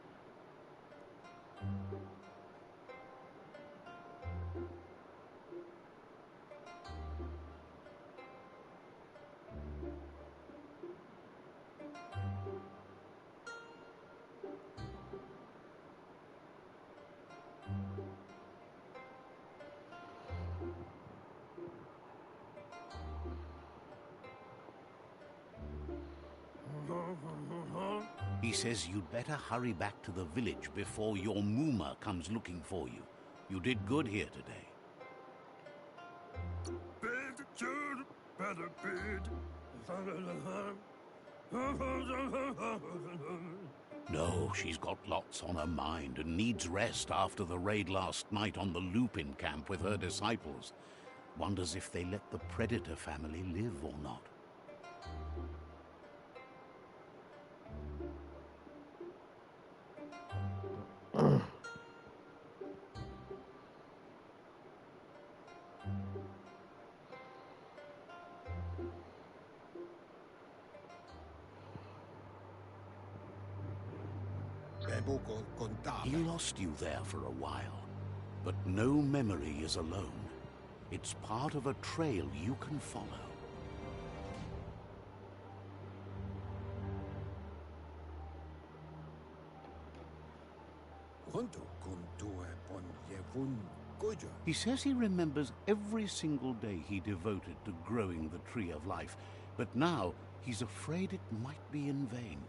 He says you'd better hurry back to the village before your Muma comes looking for you. You did good here today. No, she's got lots on her mind and needs rest after the raid last night on the Lupin camp with her disciples. Wonders if they let the Predator family live or not. He lost you there for a while, but no memory is alone. It's part of a trail you can follow. He says he remembers every single day he devoted to growing the Tree of Life, but now he's afraid it might be in vain.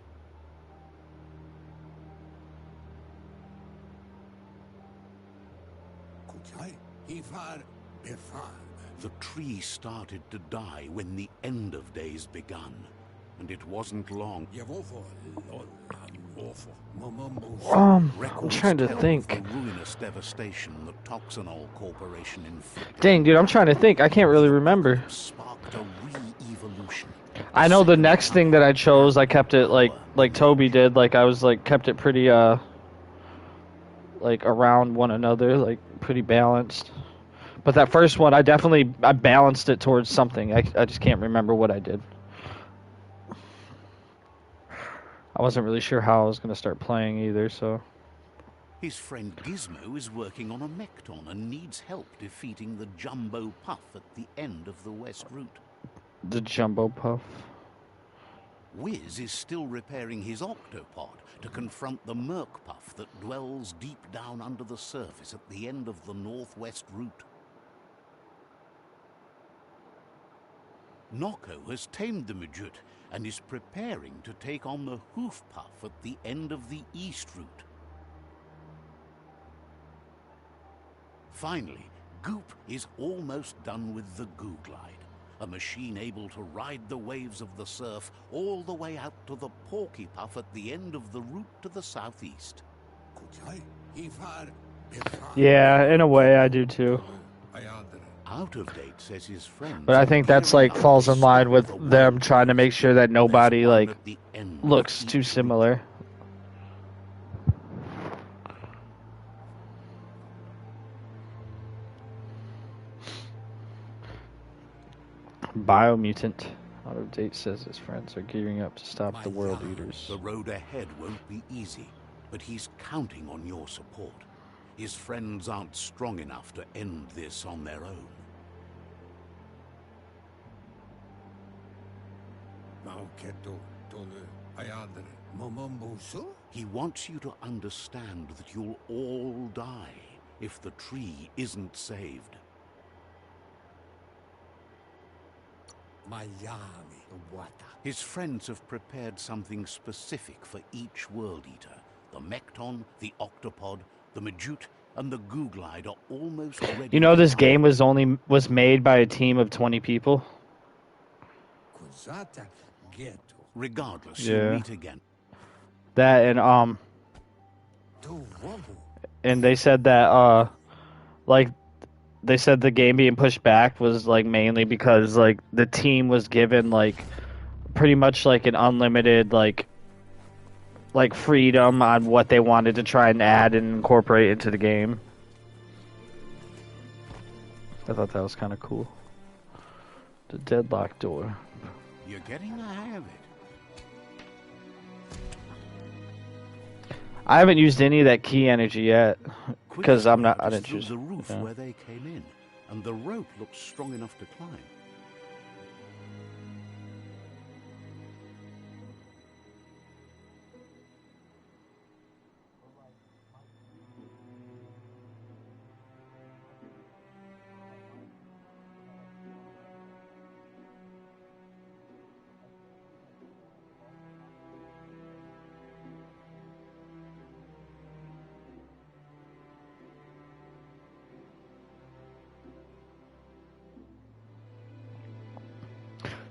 The tree started to die when the end of days begun, and it wasn't long. I'm trying to think. The ruinous devastation the Toxanol Corporation inflicted. Dang, dude, I'm trying to think. I can't really remember. Sparked a re-evolution. I know the next thing that I chose, I kept it like Toby did. Like I was like kept it pretty like around one another, like pretty balanced. But that first one, I balanced it towards something. I just can't remember what I did. I wasn't really sure how I was going to start playing either, so... His friend Gizmo is working on a Mekton and needs help defeating the Jumbo Puff at the end of the West Route. The Jumbo Puff? Wiz is still repairing his Octopod to confront the Merc Puff that dwells deep down under the surface at the end of the Northwest Route. Nocco has tamed the Majut and is preparing to take on the Hoof Puff at the end of the East Route. Finally, Goop is almost done with the Googlide, a machine able to ride the waves of the surf all the way out to the Porky Puff at the end of the route to the southeast. Yeah, in a way I do too. Out of Date says his friends, but I think that's like falls in line with them trying to make sure that nobody like looks too similar. Biomutant. Out of Date says his friends are gearing up to stop the World Eaters. The road ahead won't be easy, but he's counting on your support. His friends aren't strong enough to end this on their own. He wants you to understand that you'll all die if the tree isn't saved. His friends have prepared something specific for each World Eater. The Mekton, the Octopod, the Majut, and the Googlide are almost ready. You know, this game was made by a team of 20 people. Regardless, yeah. you'll meet again. That and they said that like they said the game being pushed back was like mainly because like the team was given like pretty much like an unlimited like freedom on what they wanted to try and add and incorporate into the game. I thought that was kind of cool. The deadlock door. You're getting the hang of it. I haven't used any of that key energy yet because I didn't choose the roof where they came in, and the rope looks strong enough to climb.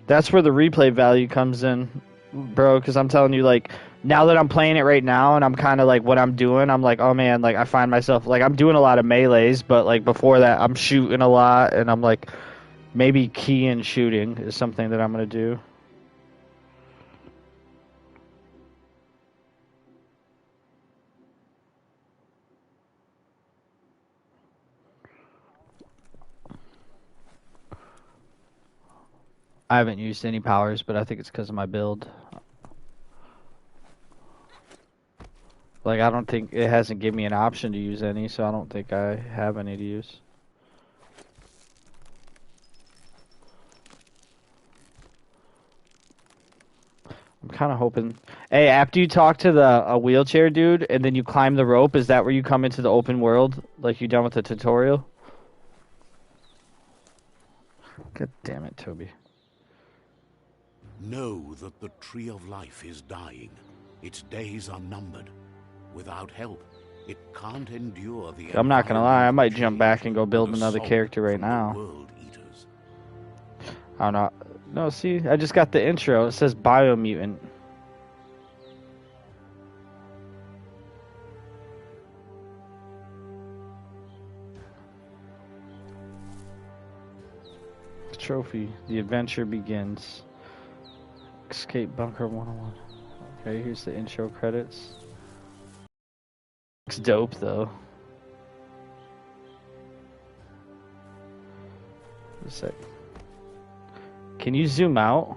That's where the replay value comes in, bro, because I'm telling you, like, now that I'm playing it right now and I'm kind of like what I'm doing, I'm like, oh man, like I find myself, like I'm doing a lot of melees, but like before that I'm shooting a lot, and I'm like, maybe key and shooting is something that I'm going to do. I haven't used any powers, but I think it's because of my build. Like, I don't think it hasn't given me an option to use any, so I don't think I have any to use. I'm kind of hoping. Hey, after you talk to the a wheelchair dude and then you climb the rope, is that where you come into the open world, like you done with the tutorial? God damn it, Toby. Know that the Tree of Life is dying. Its days are numbered. Without help, it can't endure the I'm not gonna lie, I might jump back and go build and another assault character right from the now. World Eaters. I don't know. No, see, I just got the intro. It says Biomutant. Trophy. The adventure begins. Escape Bunker 101. Okay, here's the intro credits. Looks dope, though. A sec. Can you zoom out?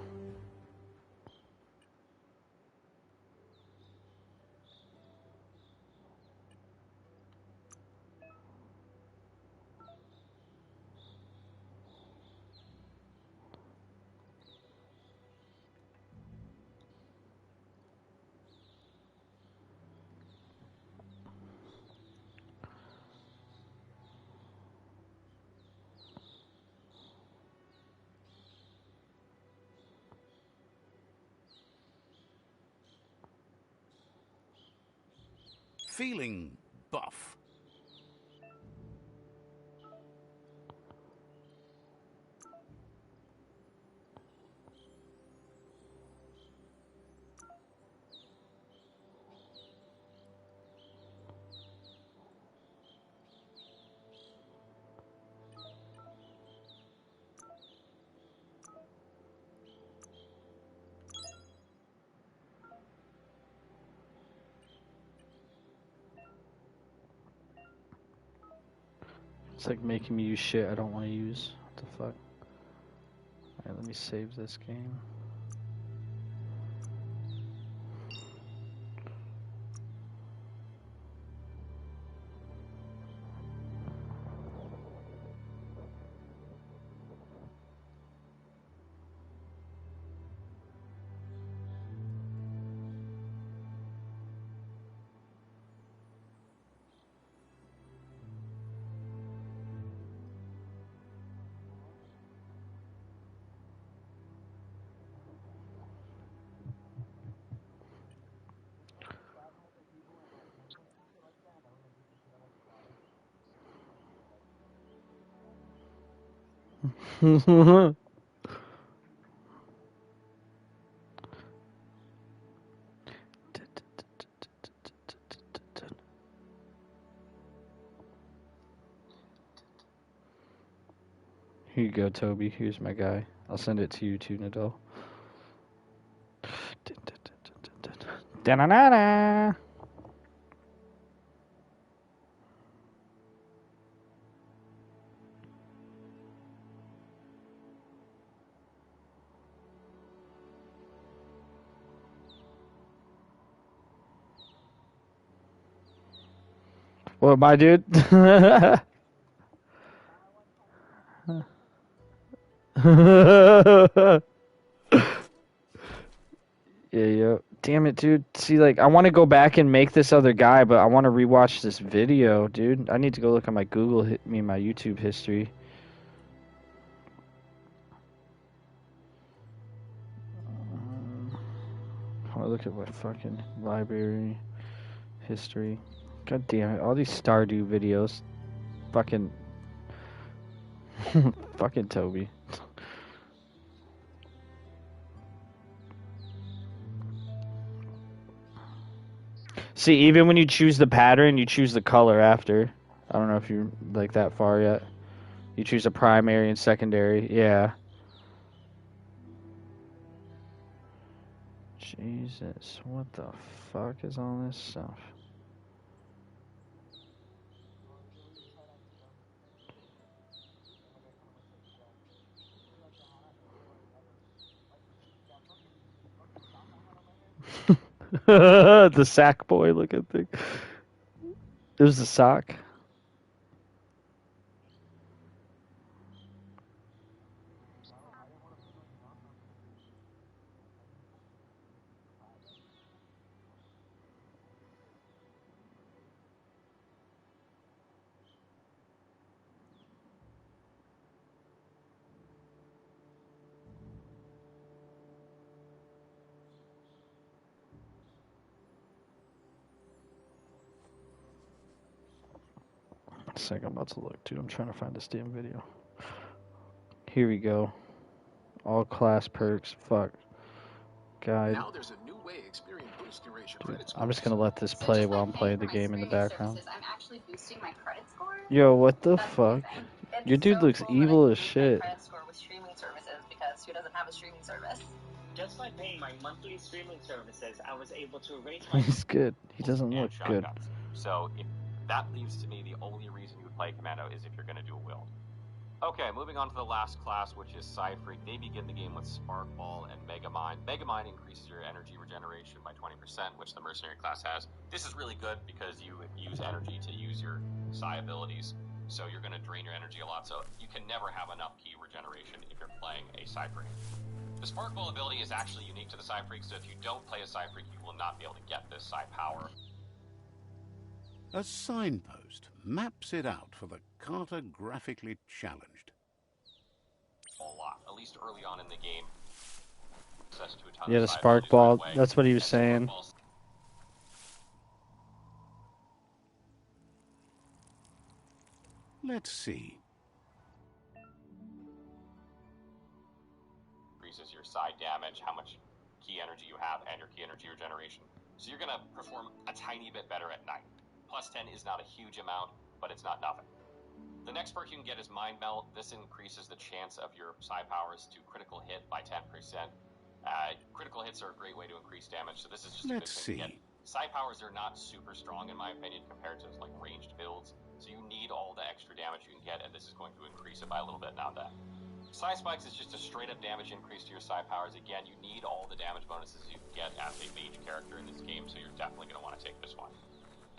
Feeling buff. It's like making me use shit I don't want to use. What the fuck? Alright, let me save this game. Here you go, Toby. Here's my guy. I'll send it to you too, Nadal. Da-na-na-na. What, my dude? Yeah, yeah. Damn it, dude. See, like, I want to go back and make this other guy, but I want to rewatch this video, dude. I need to go look at my my YouTube history. I want to look at my fucking library history. God damn it. All these Stardew videos. Fucking. Fucking Toby. See, even when you choose the pattern, you choose the color after. I don't know if you're like that far yet. You choose a primary and secondary. Yeah. Jesus, what the fuck is all this stuff? The sack boy looking thing. It was the sock. One second, I'm about to look, dude. I'm trying to find this damn video. Here we go. All class perks. Fuck. Guide. Now there's a new way Experian boosts your Dude, credit I'm just scores. gonna let this So play just by while I'm paying playing for the my game in the streaming background. services, I'm actually boosting my credit score? Yo, what the That's fuck? amazing. Your It's dude so looks cool that I evil can as boost my shit. credit score with streaming services because who doesn't have a streaming service? Just by paying my monthly streaming services, I was able to raise my He's good. He doesn't look good. Shotguns. So if that leaves to me the only reason you would play Commando is if you're going to do a wield. Okay, moving on to the last class, which is Psyfreak. They begin the game with Sparkball and Megamind. Megamind increases your energy regeneration by 20%, which the Mercenary class has. This is really good because you use energy to use your Psi abilities, so you're going to drain your energy a lot, so you can never have enough key regeneration if you're playing a Psyfreak. The Sparkball ability is actually unique to the Psyfreak, so if you don't play a Psyfreak, you will not be able to get this Psi power. A signpost maps it out for the cartographically challenged. A lot, at least early on in the game. Access to a ton Yeah, of the Psi spark abilities ball. right away. That's what he was And saying. Sparkball's Let's see. increases your side damage, how much key energy you have, and your key energy regeneration. So you're going to perform a tiny bit better at night. Plus 10 is not a huge amount, but it's not nothing. The next perk you can get is Mind Melt. This increases the chance of your psi powers to critical hit by 10%. Critical hits are a great way to increase damage, so this is just a good thing to get. Psi powers are not super strong, in my opinion, compared to like ranged builds, so you need all the extra damage you can get, and this is going to increase it by a little bit now and then. Psi Spikes is just a straight-up damage increase to your psi powers. Again, you need all the damage bonuses you can get as a mage character in this game, so you're definitely going to want to take this one.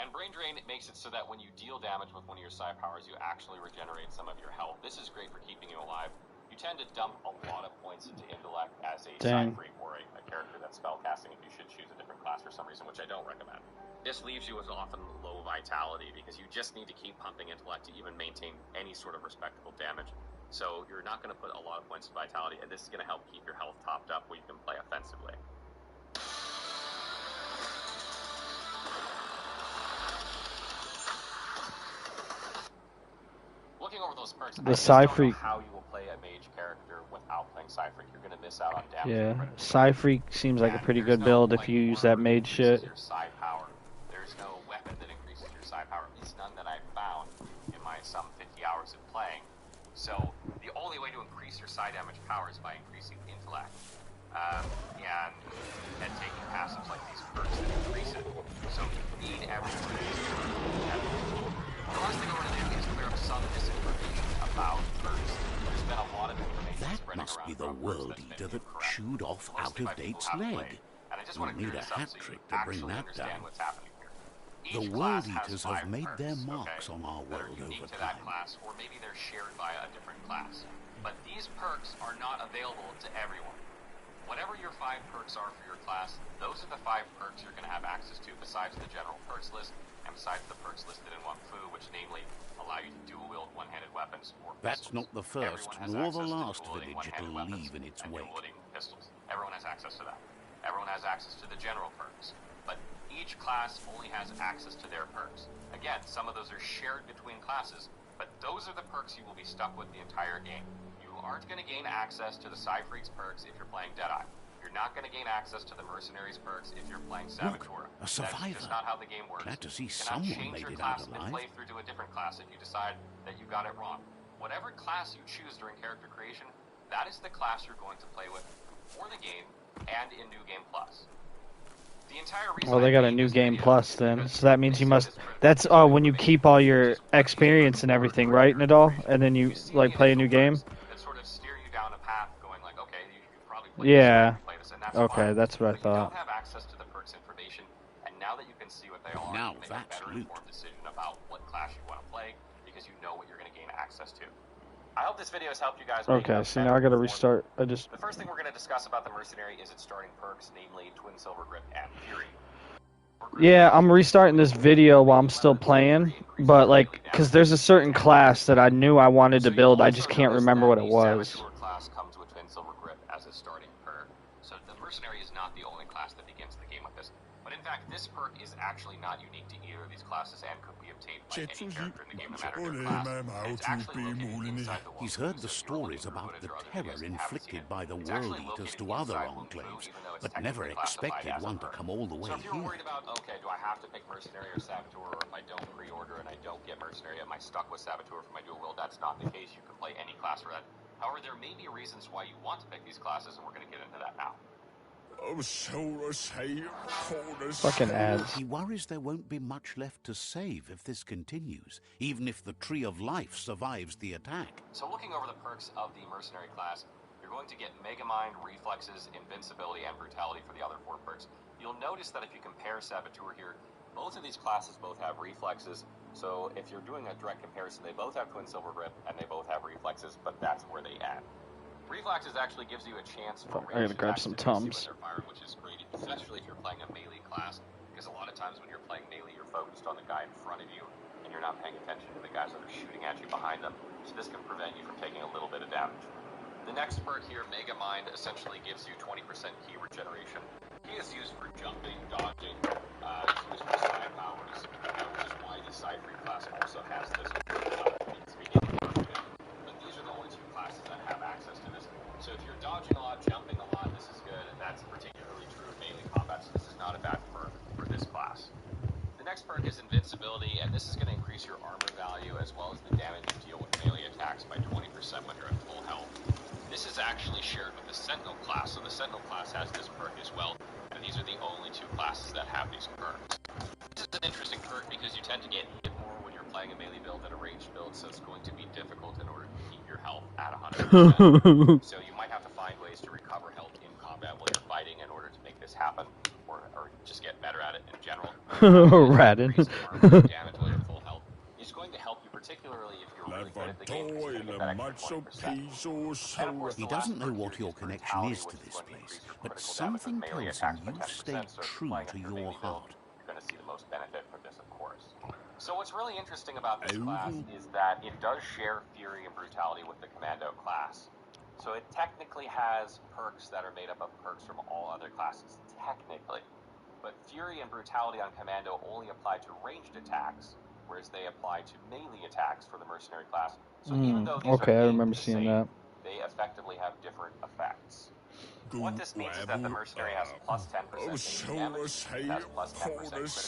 And Brain Drain, it makes it so that when you deal damage with one of your psi powers, you actually regenerate some of your health. This is great for keeping you alive. You tend to dump a lot of points into Intellect as a Psy-Freak or a character that's spellcasting if you should choose a different class for some reason, which I don't recommend. This leaves you with often low vitality because you just need to keep pumping Intellect to even maintain any sort of respectable damage. So you're not going to put a lot of points in vitality, and this is going to help keep your health topped up where you can play offensively. Looking over those perks, The I just don't know Psy-Freak. how you will play a mage character without playing Psy-Freak. You're going to miss out on damage. Yeah, Psy-Freak seems like a pretty good build if you use that mage shit. Your psi power. There's no weapon that increases your psi power. At least none that I've found in my some 50 hours of playing. So the only way to increase your psi damage power is by increasing intellect. And taking passives like these perks that increase it. So you need everything. The last thing I want to do is clear up some misinformation about perks. There's been a lot of information That spreading must around be the about perks world that's been eater that incorrect. chewed off Mostly by out-of-date's people who haven't leg. played. And I just You'll want to clear need a this up hat so you trick to bring actually that understand down. what's happening here. The Each world class has eaters 5 have made their perks, marks on our that are world unique over to that time. class, or maybe they're shared by a different class. But these perks are not available to everyone. Whatever your 5 perks are for your class, those are the 5 perks you're going to have access to besides the general perks list and besides the perks listed in Wangfu, which namely allow you to dual-wield one-handed weapons or That's pistols. not the first Everyone has nor the access to last dual-wielding village it'll one-handed weapons leave in its and wake. dual-wielding pistols. Everyone has access to that. Everyone has access to the general perks. But each class only has access to their perks. Again, some of those are shared between classes, but those are the perks you will be stuck with the entire game. You aren't going to gain access to the Psy-Freaks perks if you're playing Deadeye. You're not going to gain access to the Mercenaries perks if you're playing Saboteur. a survivor. That's just not how the game works. Glad to see You cannot someone change made your it out class alive. midway through to a different class if you decide that you got it wrong. Whatever class you choose during character creation, that is the class you're going to play with for the game and in New Game Plus. The entire reason Well, they got a new game plus then, so that means you must. That's when you keep all your experience and everything, right, Nadal, and then you like play a new game. That sort of steer you down a path, going like, okay, you probably play Yeah. this, play this, and that's Okay, fine. that's what I But you thought. don't have access to the perks information and see what they are. Now Make that's a better loot. informed decision about what class you want to play because you know what you're going to gain access to. I hope this video has helped you guys make Okay, a so better now I gotta informed- restart. I just... The first thing we're going to discuss about the Mercenary is its starting perks, namely Twin Silver Grip and Fury. Yeah, I'm restarting this video while I'm still playing, but like, because there's a certain class that I knew I wanted to build, I just can't remember what it was. Saboteur class comes with Twin Silver Grip as a starting perk, so the Mercenary is not the only class that begins the game with this. But in fact, this perk is actually not unique to either of these classes and could be obtained by any character in the game, no matter their class. And it's actually located inside the He's heard the stories about the terror inflicted by the World Eaters to other enclaves, but never expected one to come all the way So if you're here. worried about, okay, do I have to pick Mercenary or Saboteur, or if I don't pre-order and I don't get Mercenary, am I stuck with Saboteur for my dual wield? That's not the case. You can play any class for that. However, there may be reasons why you want to pick these classes, and we're going to get into that now. Fucking ads. He worries there won't be much left to save if this continues, even if the Tree of Life survives the attack. So looking over the perks of the Mercenary class, you're going to get Mega Mind, Reflexes, Invincibility, and Brutality for the other 4 perks. You'll notice that if you compare Saboteur here, both of these classes both have Reflexes, so if you're doing a direct comparison, they both have Twin Silver Grip, and they both have Reflexes, but that's where they end. Reflexes actually gives you a chance for I gotta grab some Tums. Fire, which is great, especially if you're playing a melee class, because a lot of times when you're playing melee, you're focused on the guy in front of you, and you're not paying attention to the guys that are shooting at you behind them, so this can prevent you from taking a little bit of damage. The next perk here, Mega Mind, essentially gives you 20% key regeneration. Key is used for jumping, dodging, it's used for side powers, which is why the Side Free class also has this. But these are the only 2 classes that have access to this. So if you're dodging a lot, jumping a lot, this is good, and that's particularly true of melee combat, so this is not a bad perk for this class. The next perk is Invincibility, and this is going to increase your armor value as well as the damage you deal with melee attacks by 20% when you're at full health. This is actually shared with the Sentinel class, so the Sentinel class has this perk as well, and these are the only 2 classes that have these perks. This is an interesting perk because you tend to get hit more when you're playing a melee build than a ranged build, so it's going to be difficult in order to keep your health at 100%. So you might have to find ways to recover health in combat while you're fighting in order to make this happen, or just get better at it in general. Radin. Damage while you're full health is going to help you, particularly if you're really good at the game. He doesn't know what your connection is to this place, but something tells him you've stayed true to your heart. You're going to see the most benefit from this, of course. So what's really interesting about this class is that it does share Fury and Brutality with the Commando class. So it technically has perks that are made up of perks from all other classes, technically. But Fury and Brutality on Commando only apply to ranged attacks, whereas they apply to melee attacks for the Mercenary class. So even though these okay, are I remember the seeing same, that. they effectively have different effects. What this means is that the Mercenary has plus 10% melee damage, it has plus 10%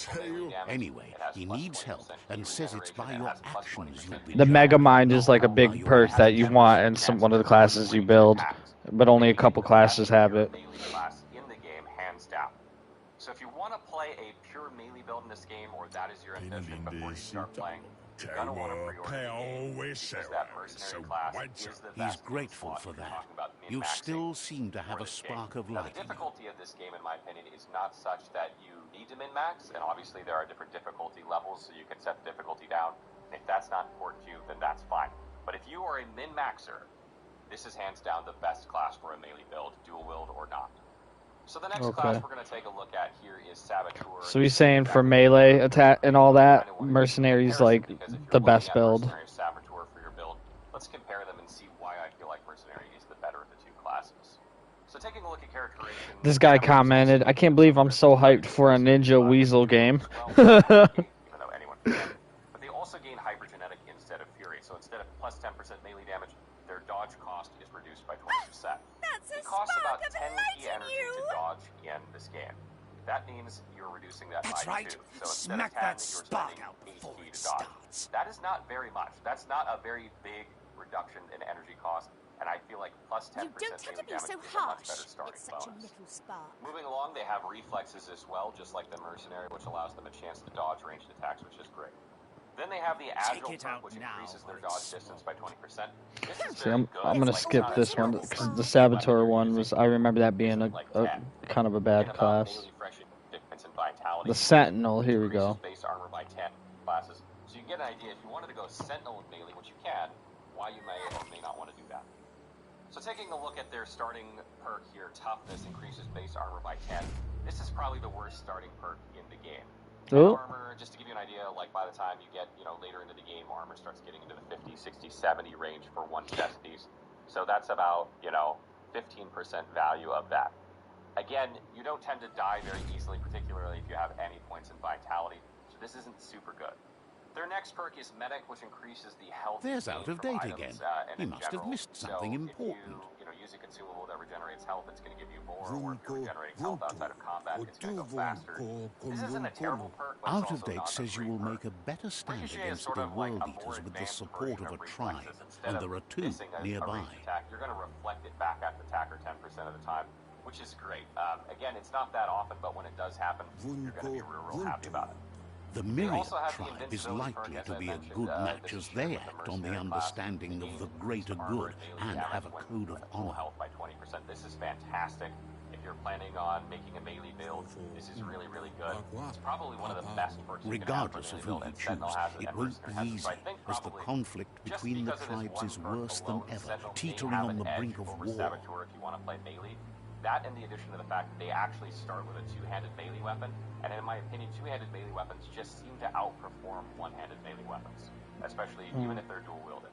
critical melee damage. Anyway, it has he plus needs 20% help and key says it's by regeneration, your it has plus actions 20% you'll be The Mega Mind is like a by big your perk that you actions. want in some one of the classes you build, but only a couple classes have it. Melee class in the game, hands down. So if you want to play a pure melee build in this game, or that is your ambition before you start playing, you're going to want to pre-order the game, because that Mercenary class is the best. He's grateful for that. You still seem to have a spark of Now, light the in you. difficulty of this game, in my opinion, is not such that you need to min-max, and obviously there are different difficulty levels, so you can set the difficulty down. If that's not important to you, then that's fine. But if you are a min-maxer, this is hands down the best class for a melee build, dual wield or not. So the next class we're going to take a look at here is Saboteur. So he's saying for melee attack and all that, Mercenary's like the best build. Mercenary Saboteur for your build. Let's compare them and see why I feel like Mercenary is the better of the 2 classes. So taking a look at characterization. This guy commented, I can't believe I'm so hyped for a Ninja Weasel game. Even though anyone can. But they also gain hypergenetic instead of Fury. So instead of plus 10% melee damage, their dodge cost is reduced by 20%. It costs about 10 key energy to dodge in this game. That means you're reducing that by 2. So instead of 10, you're spending 8 key to dodge. That is not very much. That's not a very big reduction in energy cost, and I feel like plus 10% You don't have to be damage so is a much harsh. better starting It's such a bonus. little spark. Moving along, they have reflexes as well, just like the Mercenary, which allows them a chance to dodge ranged attacks, which is great. Then they have the Agile perk, which increases their dodge distance by 20%. This is See, very I'm good. gonna It's skip not this a one terrible because perk. the Saboteur one was. I remember that being a kind of a bad Thinking about class. melee fresh difference in vitality. vitality. The Sentinel, here we Increases go. base armor by 10 classes. So you can get an idea, if you wanted to go Sentinel in melee, which you can, why you may or may not want to do that. So taking a look at their starting perk here, Toughness increases base armor by 10. This is probably the worst starting perk in the game. Oh. Armor, just to give you an idea, like by the time you get, later into the game, armor starts getting into the 50, 60, 70 range for one chest piece. So that's about, 15% value of that. Again, you don't tend to die very easily, particularly if you have any points in vitality, so this isn't super good. Their next perk is Medic, which increases the health. There's out of date items, again. and He in must have general. missed something so important. If you, use a consumable that regenerates health, it's going to give you more, or if you're regenerating health outside of combat, it's going to go faster. This isn't a terrible perk, but Out it's of also date not says a you great will perk. make a better stand Ricochet is against sort the of like World a more Eaters with the advanced support version of a reflexes. tribe, Instead and of there are two missing a nearby. ranged attack, you're going to reflect it back at the attacker 10% of the time, which is great. Again, it's not that often, but when it does happen, you're going to be real happy about it. The Myriad tribe is likely to be a good match as they act on the understanding of the greater good and have a code of honor. Health by 20%. This is fantastic. If you're planning on making a melee build, this is really, really good. It's probably one of the best perks you can have for Regardless of melee who build, you and Sentinel choose, has it, it and won't Mercenary be has it. easy, So I think as the probably conflict just between the because of this tribes one is perk worse than alone, ever, Sentinel may teetering have on an the edge brink of over war. Saboteur if you want to play melee. That, in the addition to the fact that they actually start with a two-handed melee weapon, and in my opinion, two-handed melee weapons just seem to outperform one-handed melee weapons, especially even if they're dual-wielded.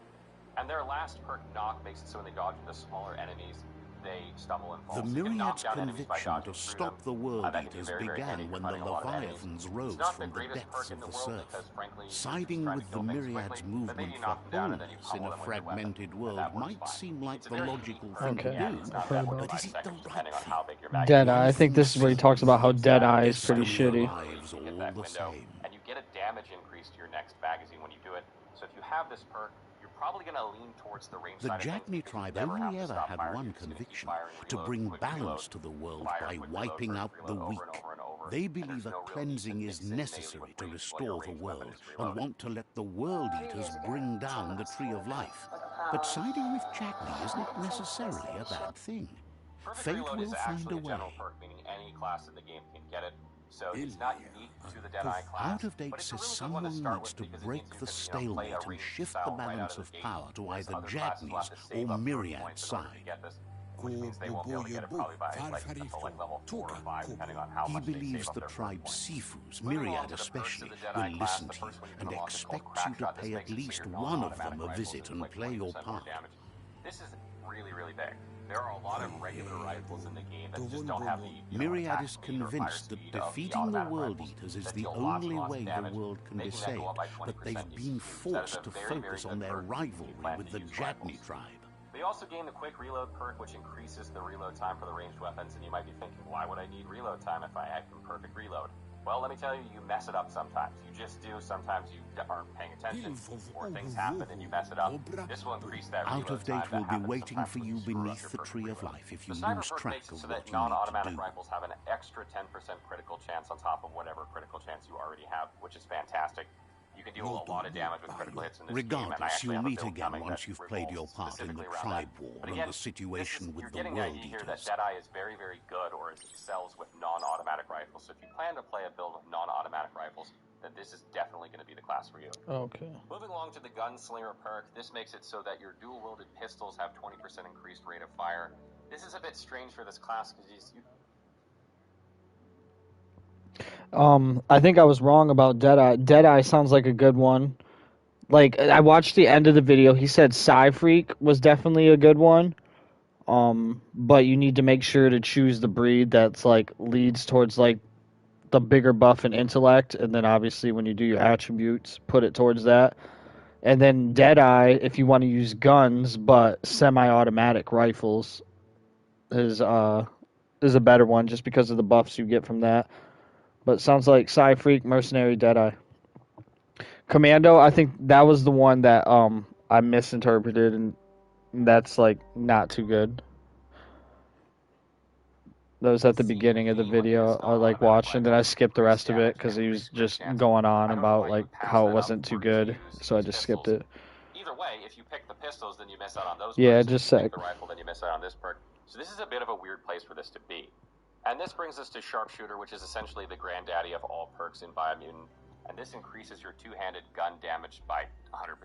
And their last perk, Knock, makes it so when they dodge into smaller enemies, they stumble and fall. The So you can knock Myriad's down enemies by conviction dodging to through stop them. the World That can be Eaters very, very handy began for when the fighting a lot of enemies. Leviathans It's rose not from the the greatest depths perk of in the the world surf. because, frankly, you're just Siding trying with to the kill things Myriad's quickly, but maybe movement you for knock them down and then you wholeness in pummel a them with your weapon, fragmented and world that works might fine. seem like It's a the very logical unique thing perk, to Okay. yeah, do, it's not Heard that about worth but 5 is it the seconds right depending on thing? how big your Deadeye. I magazine is. think this is where he talks about how Deadeye is pretty shitty. Lives all Get that the window, same. and you get a damage increase to your next magazine when you do it. So if you have this perk, you're probably going to lean towards the range The side of things Jatni because you tribe never have only to ever stop had firing. one You're just gonna keep conviction: firing, to reload, bring quick balance reload, to the world fire, by quick reload, wiping first out the reload over weak. and over and over. They And there's believe a no real need to cleansing is mix in melee necessary with to range while your restore the ranged weapon world is and reloading. want to let the World Eaters bring down the Tree of Life. But siding with Jatni isn't necessarily a bad thing. Perfect Fate reload will is find actually a a way. general perk, meaning any class in the game can get it. So it's not unique to the Deadeye class. Out of date but it's a says really good one to someone start needs with to because it break means you the can, stalemate play a and ranged shift style the right out balance of of the gate, power to whereas either other classes will have Jatni's to save or up 30 Myriad's points in order to side. get this, which means they won't be able to get it probably by until level 4 or 5, depending on how He much they believes save up the their perk tribe's points. Sifus, Moving along Myriad to the perks of especially, the will Jedi class, listen the to you first one you can and unlock is called expect you to Crackshot. This pay makes at it so least your one of non-automatic them a rifles visit and inflict play your 20% more part. damage. This is really, really big. There are a lot of regular rifles in the game that just don't have the Myriad attack is speed or fire convinced that speed of the defeating the automatic World rifles Eaters is that the deal lots and only lots way of the damage. world can be Making that go saved, up by but 20% they've is been huge. That is forced a to very, very focus good on their perk if you rivalry plan with to the use Jatni rifles. tribe. They also gain the quick reload perk, which increases the reload time for the ranged weapons, and you might be thinking, why would I need reload time if I can perfect reload? Well, let me tell you, you mess it up sometimes. You just do. Sometimes you aren't paying attention, or things happen and you mess it up. This will increase that reload Out of time date that will be happens waiting sometimes for when you screw up beneath your the perfect Tree of reload. Life if The you sniper lose perk track makes it of so what that you need to non-automatic do. rifles have an extra 10% critical chance on top of whatever critical chance you already have, which is fantastic. You can deal a lot of damage with critical hits in this game, and I Regardless, actually you'll have a meet build again coming once that you've played your revolves part in the specifically around tribe that. war But and again, the situation with you're the getting the World idea here that Eaters. Deadeye is very, very good, or it excels with non-automatic rifles. So if you plan to play a build with non-automatic rifles, then this is definitely going to be the class for you. Okay. Moving along to the Gunslinger perk, this makes it so that your dual-wielded pistols have 20% increased rate of fire. This is a bit strange for this class because I think I was wrong about Deadeye. Deadeye sounds like a good one. Like, I watched the end of the video. He said Psy-Freak was definitely a good one. But you need to make sure to choose the breed that's, like, leads towards, like, the bigger buff and intellect. And then, obviously, when you do your attributes, put it towards that. And then Deadeye, if you want to use guns, but semi-automatic rifles, is a better one just because of the buffs you get from that. But it sounds like Psy-Freak, Mercenary, Deadeye. Commando, I think that was the one that I misinterpreted, and that's like not too good. That was at the beginning of the video I like watched, and then I skipped the rest of it because he was just going on about like how it wasn't too good, so I just skipped it. Either way, if you pick the pistols, then you miss out on those perks. Yeah, If just you sec. pick the rifle, then you miss out on this perk. So this is a bit of a weird place for this to be. And this brings us to Sharpshooter, which is essentially the granddaddy of all perks in Biomutant, and this increases your two-handed gun damage by 100%.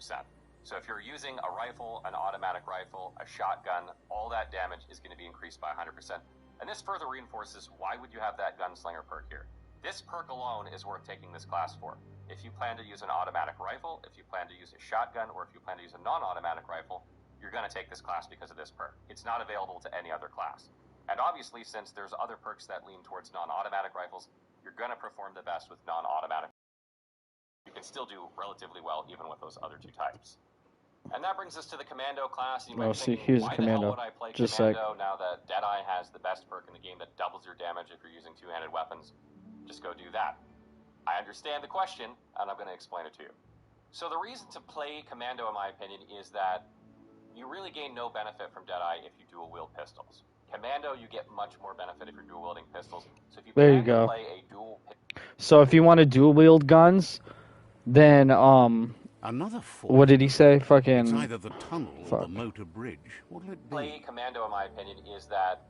So if you're using a rifle, an automatic rifle, a shotgun, all that damage is going to be increased by 100%. And this further reinforces why would you have that gunslinger perk here. This perk alone is worth taking this class for. If you plan to use an automatic rifle, if you plan to use a shotgun, or if you plan to use a non-automatic rifle, you're going to take this class because of this perk. It's not available to any other class. And obviously, since there's other perks that lean towards non-automatic rifles, you're going to perform the best with non-automatic. You can still do relatively well even with those other two types. And that brings us to the Commando class. You might be thinking, here's why a Commando. the hell would I play Just Commando now that Deadeye has the best perk in the game that doubles your damage if you're using two-handed weapons? Just go do that. I understand the question, and I'm going to explain it to you. So the reason to play Commando, in my opinion, is that you really gain no benefit from Deadeye if you dual-wield pistols. Commando, you get much more benefit if you're dual-wielding pistols. So if you There you plan to go. play a dual... So if you want to dual-wield guns, then, Another what did he say? Fucking... It's either the tunnel or the motor bridge. What'll it be? Play Commando, in my opinion, is that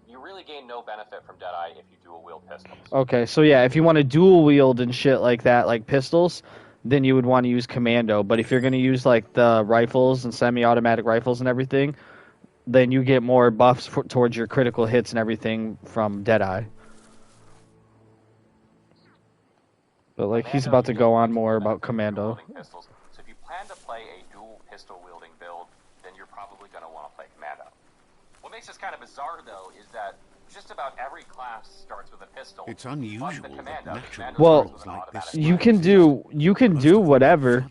you really gain no benefit from Deadeye if you dual-wield pistols. Okay, so yeah, if you want to dual-wield and shit like that, like pistols, then you would want to use Commando. But if you're going to use, like, the rifles and semi-automatic rifles and everything, then you get more buffs towards your critical hits and everything from Deadeye. But, like, he's about to go on more about Commando. Pistols. So if you plan to play a dual pistol-wielding build, then you're probably going to want to play Commando. What makes this kind of bizarre, though, is that just about every class starts with a pistol. It's unusual that natural well, like this you can do whatever,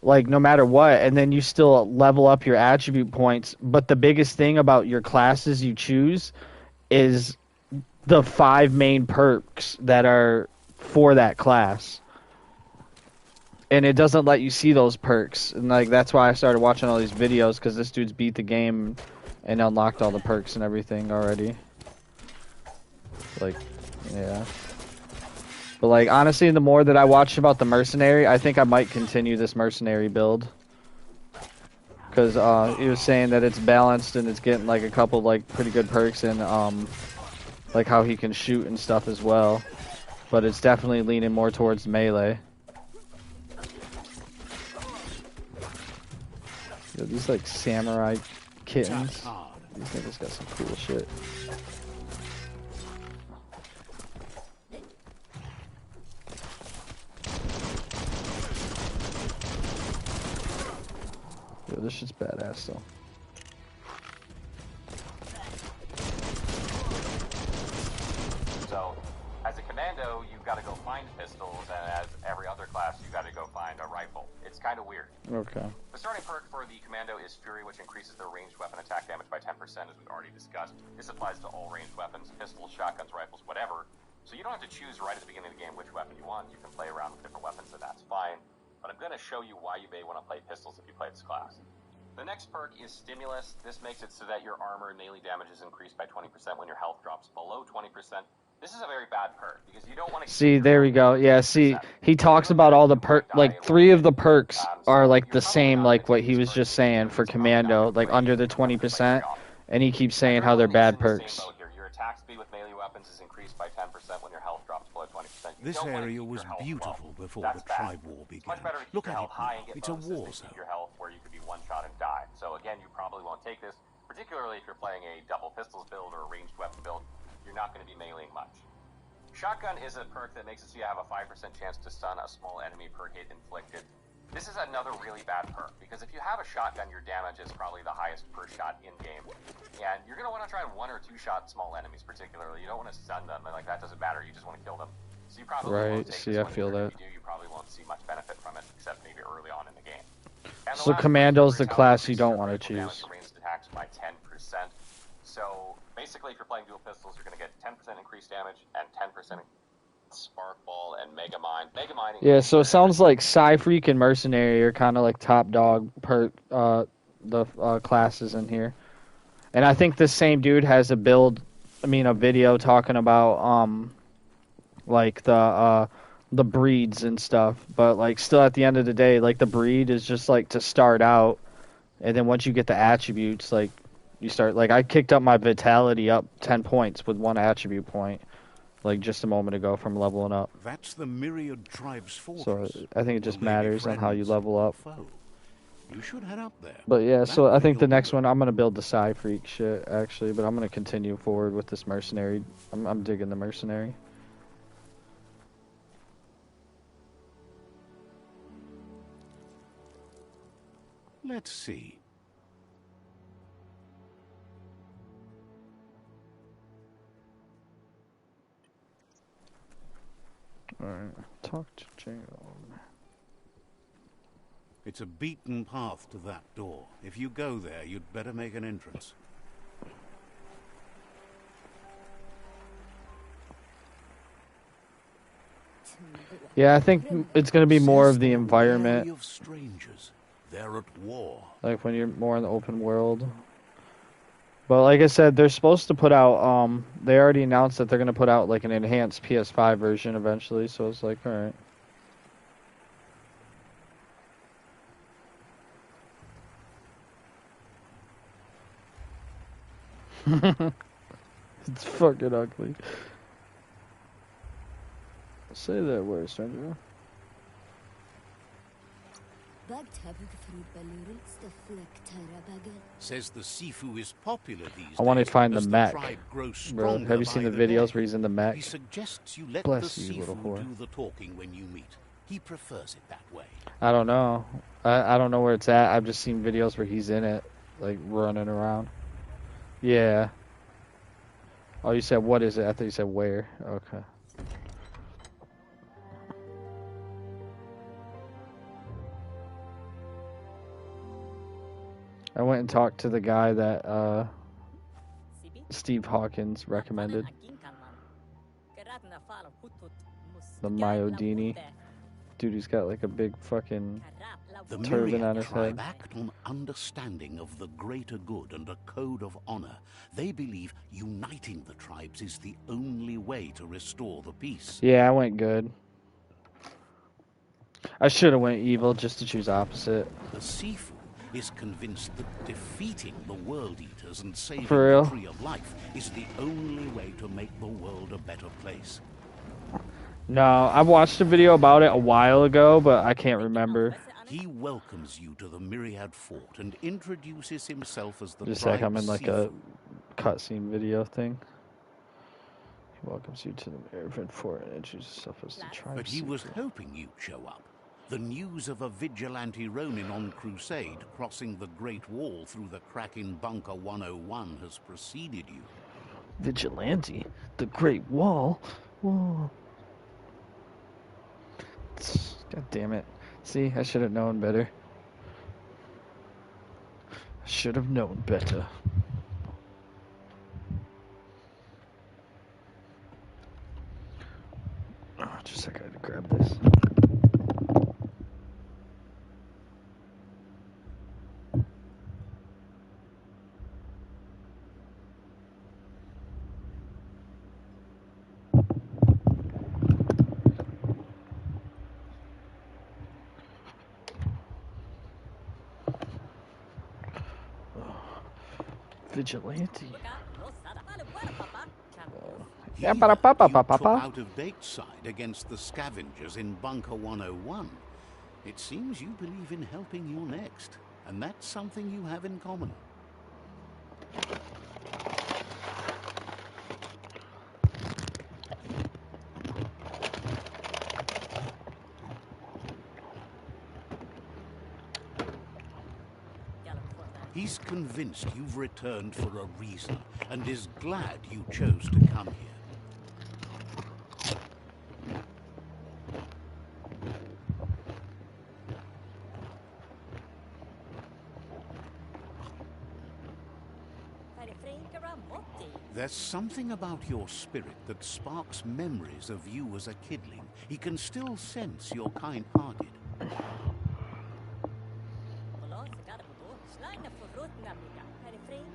like no matter what, and then you still level up your attribute points. But the biggest thing about your classes you choose is the 5 main perks that are for that class. And it doesn't let you see those perks. And like that's why I started watching all these videos, because this dude's beat the game and unlocked all the perks and everything already. Like, yeah. But like honestly, the more that I watched about the mercenary, I think I might continue this mercenary build. Because he was saying that it's balanced and it's getting like a couple like pretty good perks, and like how he can shoot and stuff as well. But it's definitely leaning more towards melee. Yo, these like samurai kittens. These niggas got some cool shit. Yo, this shit's badass though. So, as a Commando, you've got to go find pistols, and as every other class, you've got to go find a rifle. It's kind of weird. Okay. The starting perk for the Commando is Fury, which increases their ranged weapon attack damage by 10%, as we've already discussed. This applies to all ranged weapons, pistols, shotguns, rifles, whatever. So you don't have to choose right at the beginning of the game which weapon you want. You can play around with different weapons, and that's fine. But I'm going to show you why you may want to play pistols if you play this class. The next perk is Stimulus. This makes it so that your armor and melee damage is increased by 20% when your health drops below 20%. This is a very bad perk, because you don't want to... See, there we go. Yeah, see, he talks about all the perks, like 3 of the perks are like the same, like what he was just saying for Commando, like under the 20%, and he keeps saying how they're bad perks. Your attack speed with melee weapons is increased by 10% when your health drops below 20%. This area was beautiful before the tribe war began. Look at it now. It's a war zone. Your health where you could be one-shot and die. So again, you probably won't take this, particularly if you're playing a double pistols build or a ranged weapon build. You're not going to be meleeing much. Shotgun is a perk that makes it so you have a 5% chance to stun a small enemy per hit inflicted. This is another really bad perk, because if you have a shotgun, your damage is probably the highest per shot in-game. And you're going to want to try 1 or 2 shot small enemies particularly. You don't want to stun them, and like that doesn't matter, you just want to kill them. So you probably won't take see, this I one. feel that. If you do, you probably won't see much benefit from it, except maybe early on in the game. And So Commando's the class you don't want to choose. Ranged attacks by 10%. So basically, if you're playing dual pistols, you're going to get 10% increased damage and 10% Spark Ball and Mega Mine. Mega Mining. Yeah, so it sounds like Psy-Freak and Mercenary are kind of like top dog per the classes in here. And I think this same dude has a video talking about like the breeds and stuff. But like still at the end of the day, like the breed is just like to start out, and then once you get the attributes, like You start, like, I kicked up my vitality up 10 points with one attribute point, like, just a moment ago from leveling up. That's the Myriad Tribe's So fortress. I think it just matters on how you level up. Foe. You should head up there. But yeah, That so I way think the you'll next know. one, I'm going to build the Psy Freak shit, actually, but I'm going to continue forward with this Mercenary. I'm digging the Mercenary. Let's see. Alright, talk to Jacob. It's a beaten path to that door. If you go there, you'd better make an entrance. Yeah, I think it's going to be more of the Sister, environment, wary of strangers. They're at war. like when you're more in the open world. But like I said, they're supposed to put out, they already announced that they're going to put out like an enhanced PS5 version eventually, so it's like, alright. It's fucking ugly. Say that word, stranger. Says the Sifu is popular these I want to days find the as mech. tribe grows Bro, stronger have you seen by the videos day. where he's in the mech? He suggests you let Bless the you, little Sifu whore. do the talking when you meet. He prefers it that way. I don't know. I don't know where it's at. I've just seen videos where he's in it, like running around. Yeah. Oh, you said what is it? I thought you said where. Okay. I went and talked to the guy that Steve Hawkins recommended. The Myodini. Dude, he's got like a big fucking The turban Myriad on his tribe head. act on understanding of the greater good and a code of honor. They believe uniting the tribes is the only way to restore the peace. Yeah, I went good. I should have went evil just to choose opposite. The Sifu is convinced that defeating the World Eaters and saving For real? the Tree of Life is the only way to make the world a better place. No, I watched a video about it a while ago, but I can't remember. He welcomes you to the Myriad Fort and introduces himself as the Just like I'm tribe's in like Sifu. a cutscene video thing. He welcomes you to the Myriad Fort and introduces himself as the tribe. But he was hoping you'd show up. The news of a vigilante Ronin on crusade crossing the Great Wall through the crack in Bunker 101 has preceded you. Vigilante? The Great Wall? Whoa. God damn it. See, I should have known better. I should have known better. Oh, just a second, I had to grab this. Vigilante. He took out-of-date side against the scavengers in Bunker 101. It seems you believe in helping your next, and that's something you have in common. He's convinced you've returned for a reason, and is glad you chose to come here. There's something about your spirit that sparks memories of you as a kidling. He can still sense you're kind-hearted.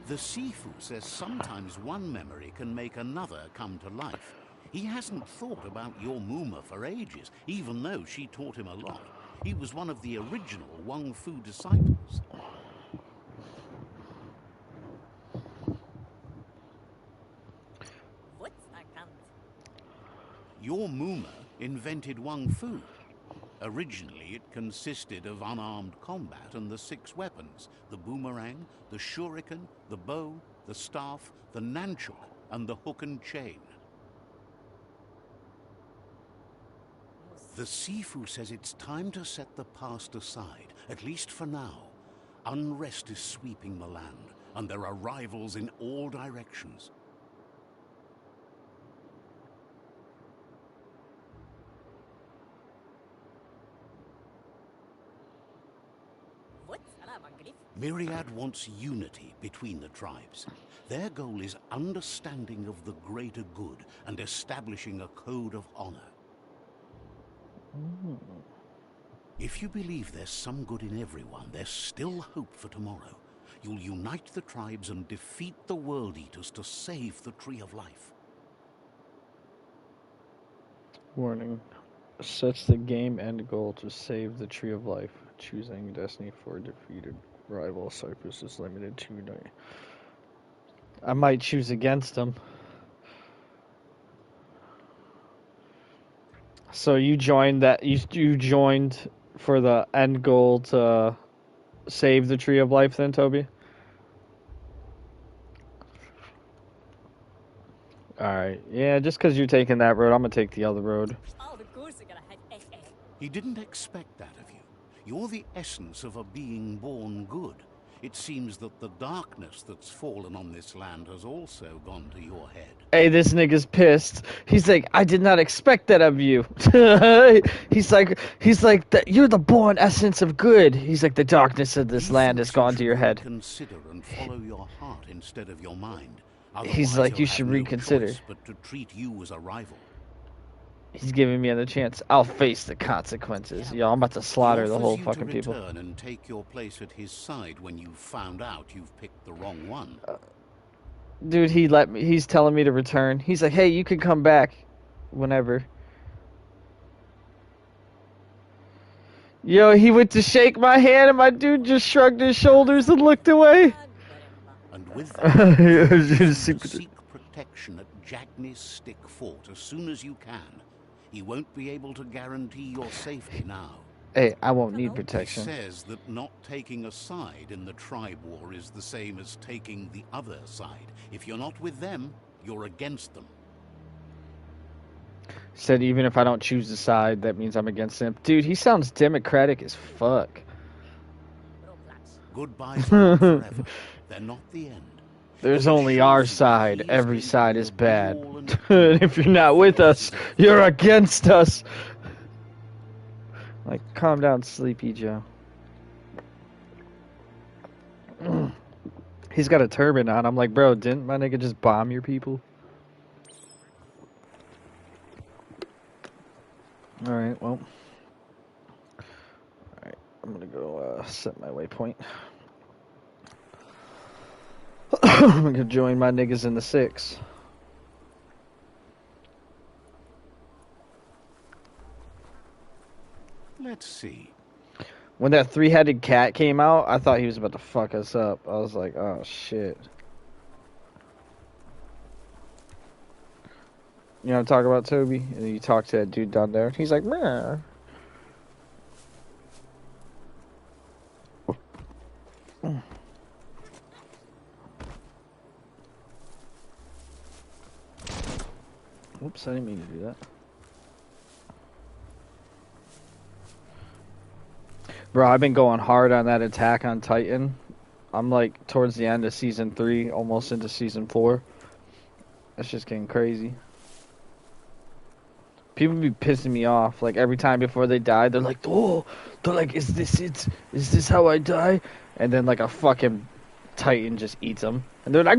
The Sifu says sometimes one memory can make another come to life. He hasn't thought about your Muma for ages, even though she taught him a lot. He was one of the original Wang Fu disciples. Your Muma invented Wung Fu. Originally, it consisted of unarmed combat and the 6 weapons: the boomerang, the shuriken, the bow, the staff, the nunchuk, and the hook and chain. The Sifu says it's time to set the past aside, at least for now. Unrest is sweeping the land, and there are rivals in all directions. Myriad wants unity between the tribes. Their goal is understanding of the greater good and establishing a code of honor. If you believe there's some good in everyone, there's still hope for tomorrow. You'll unite the tribes and defeat the World Eaters to save the Tree of Life. Warning. Sets the game end goal to save the Tree of Life. Choosing Destiny for defeated rival. Cyprus is limited to night. I might choose against him. So you joined that? You joined for the end goal to save the Tree of Life, then, Toby? All right. Yeah, just because you're taking that road, I'm gonna take the other road. He didn't expect that of you. You're the essence of a being born good. It seems that the darkness that's fallen on this land has also gone to your head. Hey, this nigga's pissed. He's like, I did not expect that of you. he's like, you're the born essence of good. He's like, the darkness of this land has gone to your head. Consider and follow your heart instead of your mind. He's like, you should reconsider. But to treat you as a rival. He's giving me another chance. I'll face the consequences. Yo, I'm about to slaughter the whole fucking people. Return and take your place at his side when you've found out you've picked the wrong one. Dude, he's telling me to return. He's like, hey, you can come back whenever. Yo, he went to shake my hand and my dude just shrugged his shoulders and looked away. And with that, seek protection at Jagni's Stick Fort as soon as you can. He won't be able to guarantee your safety now. Hey, I won't need protection. He says that not taking a side in the tribe war is the same as taking the other side. If you're not with them, you're against them. Said even if I don't choose the side, that means I'm against him. Dude, he sounds democratic as fuck. Goodbyes are not forever. They're not the end. There's only our side. Every side is bad. If you're not with us, you're against us. Like, calm down, Sleepy Joe. He's got a turban on. I'm like, bro, didn't my nigga just bomb your people? Alright, well. Alright, I'm gonna go set my waypoint. I'm gonna join my niggas in the 6. Let's see. When that 3-headed cat came out, I thought he was about to fuck us up. I was like, oh shit. You know what I'm talking about, Toby? And you talk to that dude down there. He's like, meh. Oops, I didn't mean to do that. Bro, I've been going hard on that Attack on Titan. I'm like towards the end of season 3, almost into season 4. That's just getting crazy. People be pissing me off. Like every time before they die, they're like, "Oh, they're like, is this it? Is this how I die?" And then like a fucking Titan just eats them, and they're like,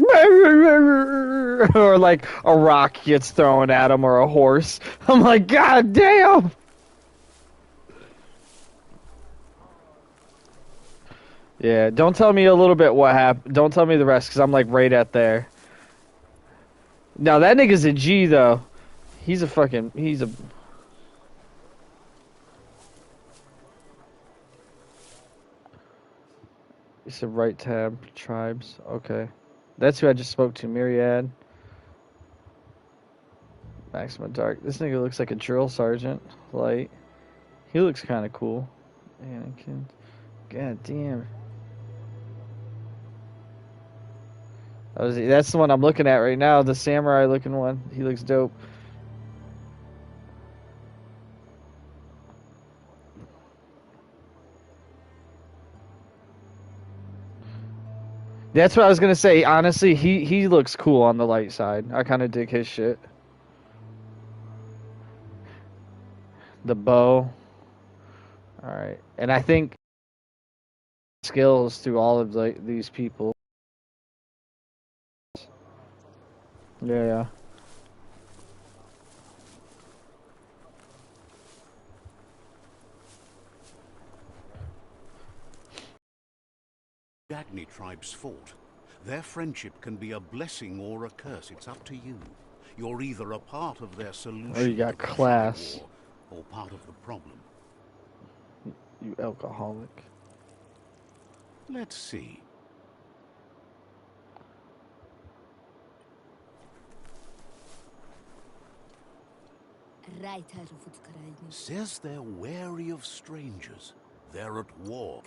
or like a rock gets thrown at them, or a horse. I'm like, God damn. Yeah, don't tell me a little bit what happened. Don't tell me the rest, because I'm like right at there. Now that nigga's a G though. He's a. It's a right tab, tribes. Okay. That's who I just spoke to, Myriad. Maximum Dark. This nigga looks like a drill sergeant. Light. He looks kind of cool. Anakin. God damn. That's the one I'm looking at right now. The samurai looking one. He looks dope. That's what I was gonna say. Honestly, he looks cool on the light side. I kind of dig his shit. The bow. All right, and I think skills through all of these people. Yeah, yeah. Dagny tribes fought. Their friendship can be a blessing or a curse. It's up to you. You're either a part of their solution Oh, you got to the class. war, or part of the problem. You alcoholic. Let's see. Says they're wary of strangers. They're at war.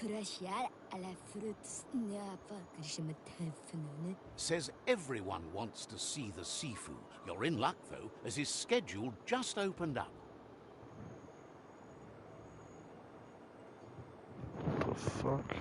Says everyone wants to see the Sifu. You're in luck, though, as his schedule just opened up. What the fuck?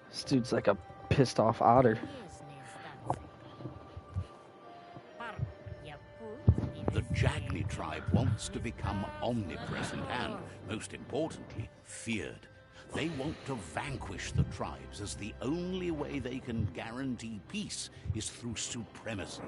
This dude's like a pissed off otter. The Jagni tribe wants to become omnipresent and, most importantly, feared. They want to vanquish the tribes, as the only way they can guarantee peace is through supremacy.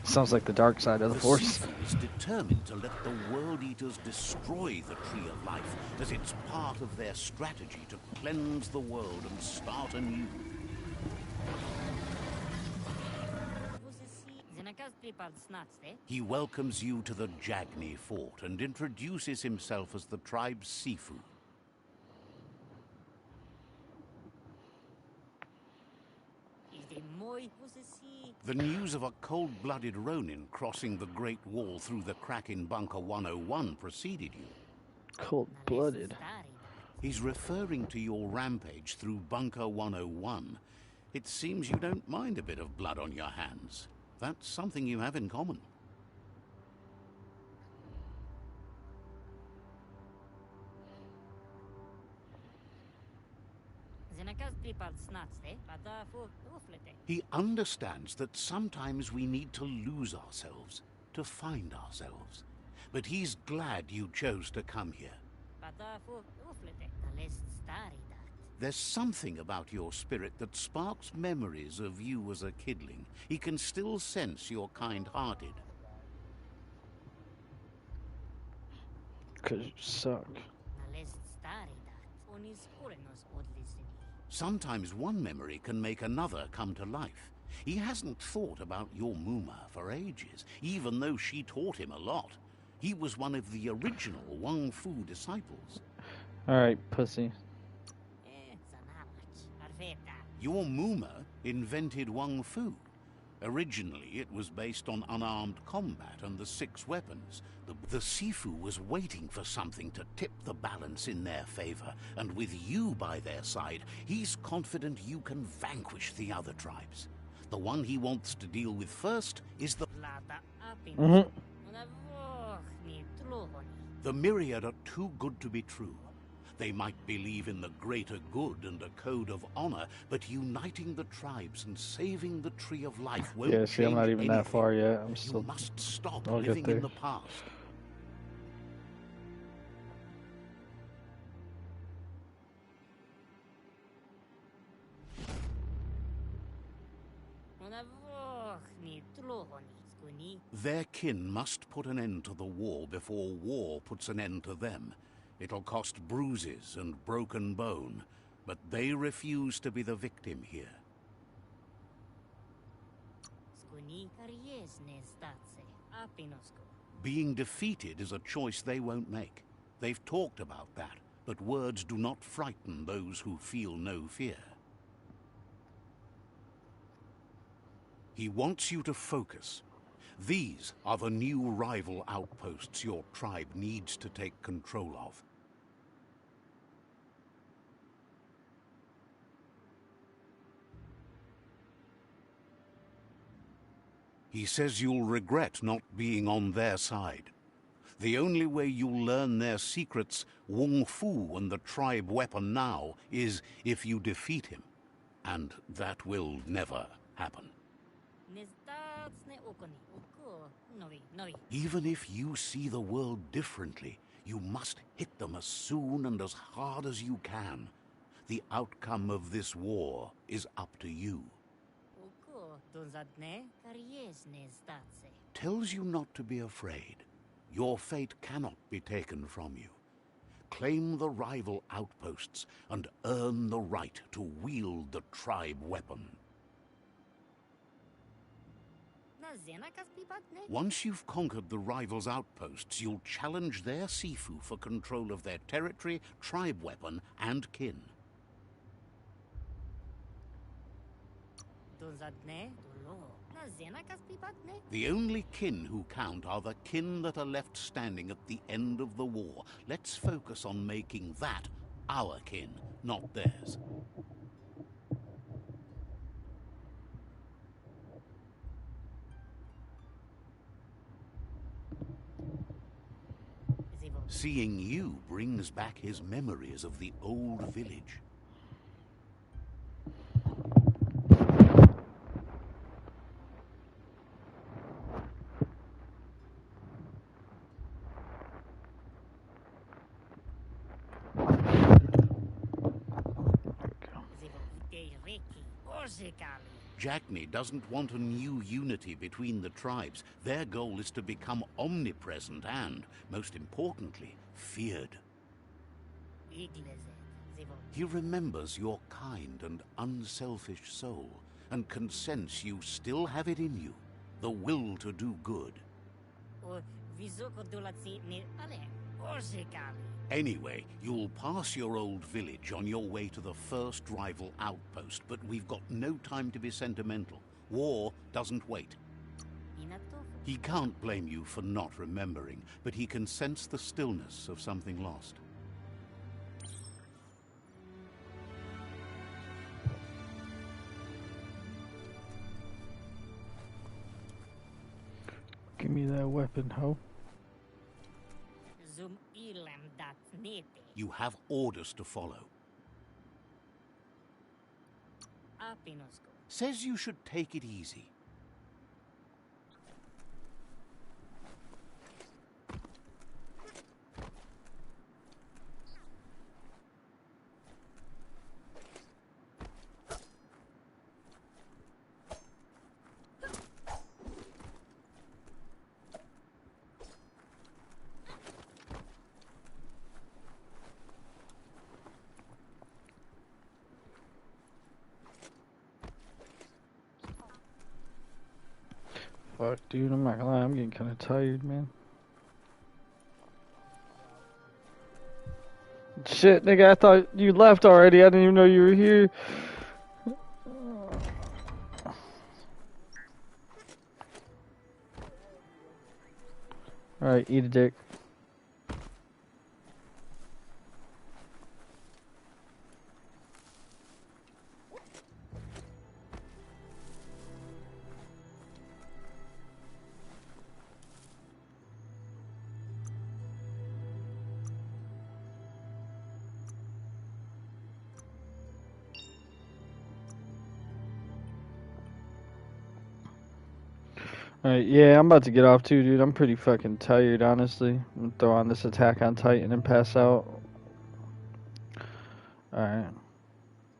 Sounds like the dark side of the Force. Sifu is determined to let the World Eaters destroy the Tree of Life, as it's part of their strategy to cleanse the world and start anew. He welcomes you to the Jagni fort and introduces himself as the tribe's Sifu. The news of a cold-blooded Ronin crossing the Great Wall through the crack in Bunker 101 preceded you. Cold-blooded. He's referring to your rampage through Bunker 101. It seems you don't mind a bit of blood on your hands. That's something you have in common. He understands that sometimes we need to lose ourselves to find ourselves. But he's glad you chose to come here. There's something about your spirit that sparks memories of you as a kidling. He can still sense you're kind-hearted. 'Cause you suck. Sometimes one memory can make another come to life. He hasn't thought about your Muma for ages, even though she taught him a lot. He was one of the original Wang Fu disciples. Alright, pussy. Your Muma invented Wang Fu. Originally, it was based on unarmed combat and the 6 weapons. The Sifu was waiting for something to tip the balance in their favor, and with you by their side, he's confident you can vanquish the other tribes. The one he wants to deal with first is the... The myriad are too good to be true. They might believe in the greater good and a code of honor, but uniting the tribes and saving the Tree of Life won't change anything. Yeah, see, I'm not even that far yet. I'm still... You must stop I'll living get there. in the past. Their kin must put an end to the war before war puts an end to them. It'll cost bruises and broken bone, but they refuse to be the victim here. Being defeated is a choice they won't make. They've talked about that, but words do not frighten those who feel no fear. He wants you to focus. These are the new rival outposts your tribe needs to take control of. He says you'll regret not being on their side. The only way you'll learn their secrets, Wung Fu and the tribe weapon now, is if you defeat him. And that will never happen. Even if you see the world differently, you must hit them as soon and as hard as you can. The outcome of this war is up to you. Tells you not to be afraid. Your fate cannot be taken from you. Claim the rival outposts and earn the right to wield the tribe weapon. Once you've conquered the rivals' outposts, you'll challenge their Sifu for control of their territory, tribe weapon, and kin. The only kin who count are the kin that are left standing at the end of the war. Let's focus on making that our kin, not theirs. Seeing you brings back his memories of the old village. Jackney doesn't want a new unity between the tribes. Their goal is to become omnipresent and, most importantly, feared. He remembers your kind and unselfish soul, and can sense you still have it in you, the will to do good. Anyway, you'll pass your old village on your way to the first rival outpost, but we've got no time to be sentimental. War doesn't wait. He can't blame you for not remembering, but he can sense the stillness of something lost. Give me that weapon, ho. You have orders to follow. Says you should take it easy. Fuck, dude, I'm not gonna lie, I'm getting kind of tired, man. Shit, nigga, I thought you left already. I didn't even know you were here. Alright, eat a dick. Alright, yeah, I'm about to get off too, dude. I'm pretty fucking tired, honestly. I'm gonna throw on this Attack on Titan and pass out. Alright.